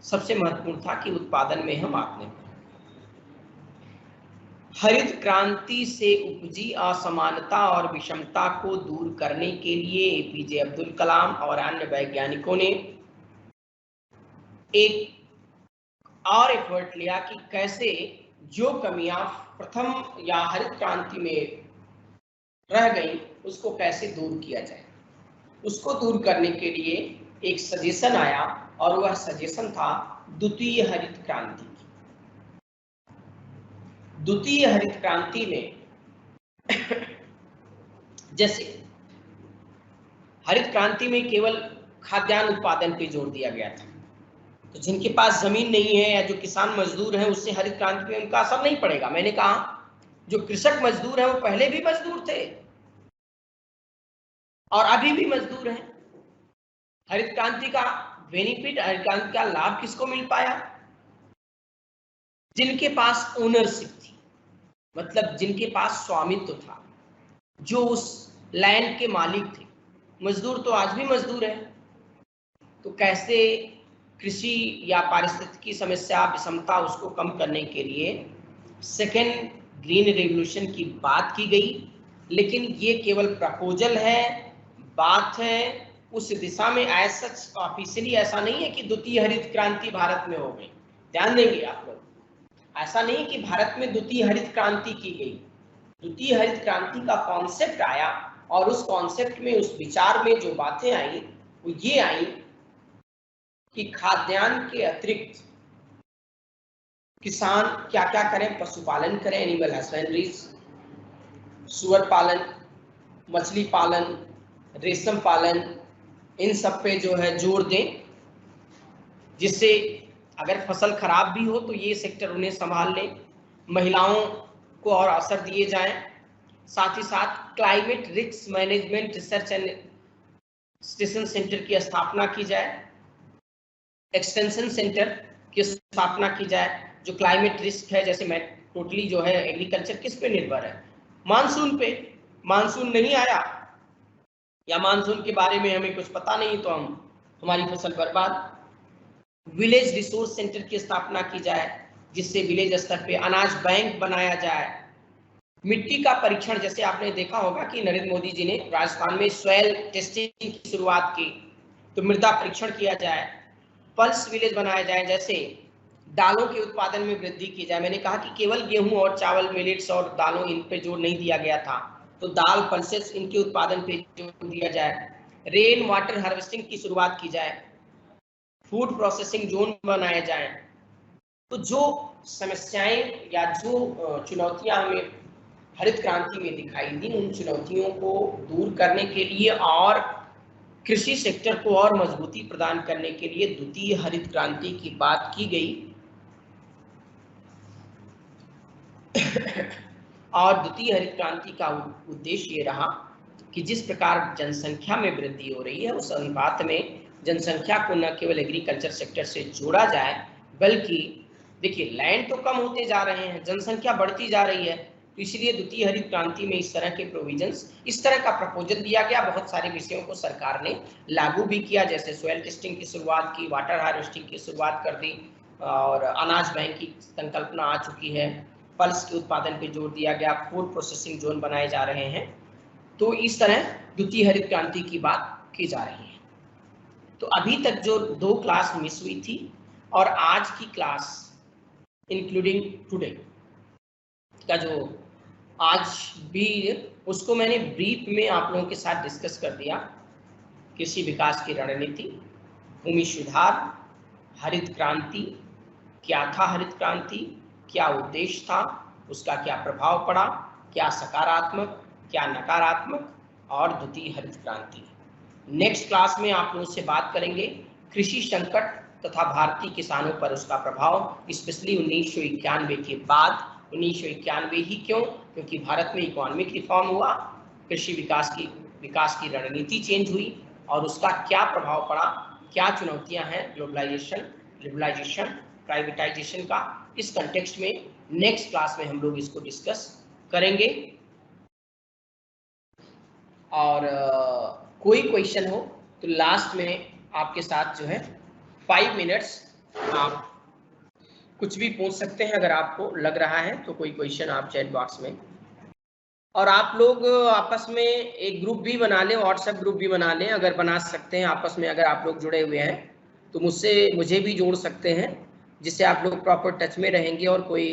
सबसे महत्वपूर्ण था कि उत्पादन में हम आपने हरित क्रांति से उपजी असमानता और विषमता को दूर करने के लिए एपीजे अब्दुल कलाम और अन्य वैज्ञानिकों ने एक और एफर्ट लिया कि कैसे जो कमियां प्रथम या हरित क्रांति में रह गई उसको कैसे दूर किया जाए। उसको दूर करने के लिए एक सजेशन आया और वह सजेशन था द्वितीय हरित क्रांति। द्वितीय हरित क्रांति में जैसे हरित क्रांति में केवल खाद्यान्न उत्पादन पे जोर दिया गया था, तो जिनके पास जमीन नहीं है या जो किसान मजदूर हैं उससे हरित क्रांति में उनका असर नहीं पड़ेगा। मैंने कहा जो कृषक मजदूर हैं वो पहले भी मजदूर थे और अभी भी मजदूर हैं। हरित क्रांति का बेनिफिट, हरित क्रांति का लाभ किसको मिल पाया? जिनके पास ओनरशिप थी, मतलब जिनके पास स्वामित्व था, जो उस लैंड के मालिक थे। मजदूर तो आज भी मजदूर है। तो कैसे कृषि या पारिस्थितिकी समस्या, विषमता, उसको कम करने के लिए सेकेंड ग्रीन रेवोल्यूशन की बात की गई, लेकिन ये केवल प्रपोजल है, बात है। उस दिशा में एज सच ऑफिशियली ऐसा नहीं है कि द्वितीय हरित क्रांति भारत में हो गई। ध्यान देंगे आप लोग, ऐसा नहीं कि भारत में द्वितीय हरित क्रांति की गई। द्वितीय हरित क्रांति का कॉन्सेप्ट आया और उस कॉन्सेप्ट में, उस विचार में जो बातें आई वो ये आई कि खाद्यान्न के अतिरिक्त किसान क्या क्या करें, पशुपालन करें, एनिमल हस्बेंड्रीज, सुअर पालन, मछली पालन, रेशम पालन, इन सब पे जो है जोर दें, जिससे अगर फसल खराब भी हो तो ये सेक्टर उन्हें संभाल लें। महिलाओं को और अवसर दिए जाएं। साथ ही साथ climate risk management research and station centre की स्थापना की जाए, एक्सटेंशन सेंटर की स्थापना की जाए। जो क्लाइमेट रिस्क है, जैसे मैं टोटली जो है एग्रीकल्चर किस पे निर्भर है, मानसून पे। मानसून नहीं आया या मानसून के बारे में हमें कुछ पता नहीं तो हमारी फसल बर्बाद। विलेज रिसोर्स सेंटर की स्थापना की जाए, जिससे विलेज स्तर पे अनाज बैंक बनाया जाए। मिट्टी का परीक्षण, जैसे आपने देखा होगा कि नरेंद्र मोदी जी ने राजस्थान में सॉइल टेस्टिंग की शुरुआत की, तो मृदा परीक्षण किया जाए। पल्स विलेज बनाया जाए, जैसे दालों के उत्पादन में वृद्धि की जाए। मैंने कहा कि केवल गेहूं और चावल, मिलेट्स और दालों, इन पे जोर नहीं दिया गया था, तो दाल, पल्सेस, इनके उत्पादन पे जोर दिया जाए। रेन वाटर हार्वेस्टिंग की शुरुआत की जाए, फूड प्रोसेसिंग जोन बनाए जाए। तो जो समस्याएं या जो चुनौतियां हमें हरित क्रांति में दिखाई दी, उन चुनौतियों को दूर करने के लिए और कृषि सेक्टर को और मजबूती प्रदान करने के लिए द्वितीय हरित क्रांति की बात की गई। और द्वितीय हरित क्रांति का उद्देश्य ये रहा कि जिस प्रकार जनसंख्या में वृद्धि हो रही है, उस अनुपात में जनसंख्या को न केवल एग्रीकल्चर सेक्टर से जोड़ा जाए, बल्कि देखिए लैंड तो कम होते जा रहे हैं, जनसंख्या बढ़ती जा रही है, तो इसलिए द्वितीय हरित क्रांति में इस तरह के प्रोविजंस, इस तरह का प्रपोजल दिया गया। बहुत सारे विषयों को सरकार ने लागू भी किया, जैसे सॉइल टेस्टिंग की शुरुआत की, वाटर हार्वेस्टिंग की शुरुआत कर दी, और अनाज बैंक की संकल्पना आ चुकी है। पल्स के उत्पादन पे जोर दिया गया, फूड प्रोसेसिंग जोन बनाए जा रहे हैं। तो इस तरह द्वितीय हरित क्रांति की बात की जा रही है। तो अभी तक जो 2 क्लास मिस हुई थी और आज की क्लास इंक्लूडिंग टुडे का जो आज भी, उसको मैंने ब्रीफ में आप लोगों के साथ डिस्कस कर दिया। कृषि विकास की रणनीति, भूमि सुधार, हरित क्रांति, क्या था हरित क्रांति, क्या उद्देश्य था, उसका क्या प्रभाव पड़ा, क्या सकारात्मक, क्या नकारात्मक, और द्वितीय हरित क्रांति। नेक्स्ट क्लास में आप लोगों से बात करेंगे कृषि संकट तथा भारतीय किसानों पर उसका प्रभाव, स्पेशली 1991 के बाद। 1991 ही क्यों? क्योंकि भारत में इकोनॉमिक रिफॉर्म हुआ, कृषि विकास की रणनीति चेंज हुई, और उसका क्या प्रभाव पड़ा, क्या चुनौतियां हैं ग्लोबलाइजेशन, लिबरलाइजेशन, प्राइवेटाइजेशन का। इस कंटेक्स्ट में नेक्स्ट क्लास में हम लोग इसको डिस्कस करेंगे। और कोई क्वेश्चन हो तो लास्ट में आपके साथ जो है 5 मिनट्स आप कुछ भी पूछ सकते हैं, अगर आपको लग रहा है तो कोई क्वेश्चन आप चैट बॉक्स में। और आप लोग आपस में एक ग्रुप भी बना लें, व्हाट्सएप ग्रुप भी बना लें, अगर बना सकते हैं आपस में। अगर आप लोग जुड़े हुए हैं तो मुझे भी जोड़ सकते हैं, जिससे आप लोग प्रॉपर टच में रहेंगे, और कोई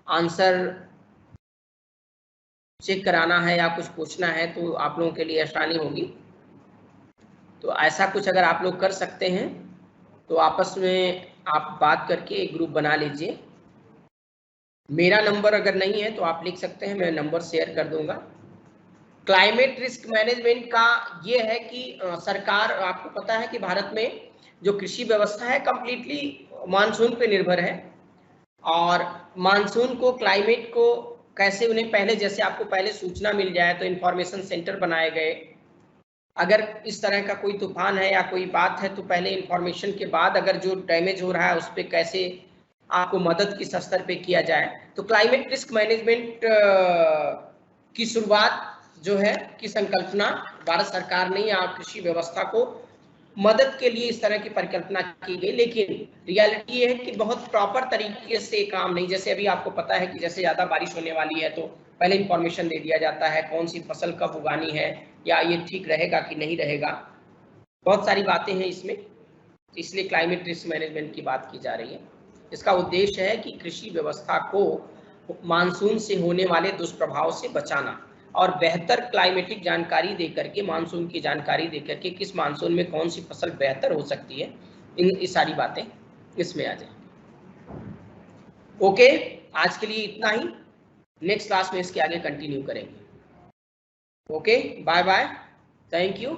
आंसर चेक कराना है या कुछ पूछना है तो आप लोगों के लिए आसानी होगी। तो ऐसा कुछ अगर आप लोग कर सकते हैं तो आपस में आप बात करके एक ग्रुप बना लीजिए। मेरा नंबर अगर नहीं है तो आप लिख सकते हैं, मैं नंबर शेयर कर दूंगा। क्लाइमेट रिस्क मैनेजमेंट का ये है कि सरकार, आपको पता है कि भारत में जो कृषि व्यवस्था है कंप्लीटली मानसून पे निर्भर है, और मानसून को, क्लाइमेट को कैसे उन्हें पहले, जैसे आपको पहले सूचना मिल जाए तो इंफॉर्मेशन सेंटर बनाए गए। अगर इस तरह का कोई तूफान है या कोई बात है तो पहले इंफॉर्मेशन के बाद अगर जो डैमेज हो रहा है उस पर कैसे आपको मदद किस स्तर पे किया जाए। तो क्लाइमेट रिस्क मैनेजमेंट की शुरुआत जो है की संकल्पना भारत सरकार ने या कृषि व्यवस्था को मदद के लिए इस तरह की परिकल्पना की गई। लेकिन रियलिटी ये है कि बहुत प्रॉपर तरीके से काम नहीं, जैसे अभी आपको पता है कि जैसे ज़्यादा बारिश होने वाली है तो पहले इंफॉर्मेशन दे दिया जाता है कौन सी फसल कब उगानी है, या ये ठीक रहेगा कि नहीं रहेगा। बहुत सारी बातें हैं इसमें, इसलिए क्लाइमेट रिस्क मैनेजमेंट की बात की जा रही है। इसका उद्देश्य है कि कृषि व्यवस्था को मानसून से होने वाले दुष्प्रभाव से बचाना, और बेहतर क्लाइमेटिक जानकारी देकर के, मानसून की जानकारी देकर के किस मानसून में कौन सी फसल बेहतर हो सकती है, ये सारी बातें इसमें आ जाए। ओके, आज के लिए इतना ही, नेक्स्ट क्लास में इसके आगे कंटिन्यू करेंगे। Okay, bye bye, thank you.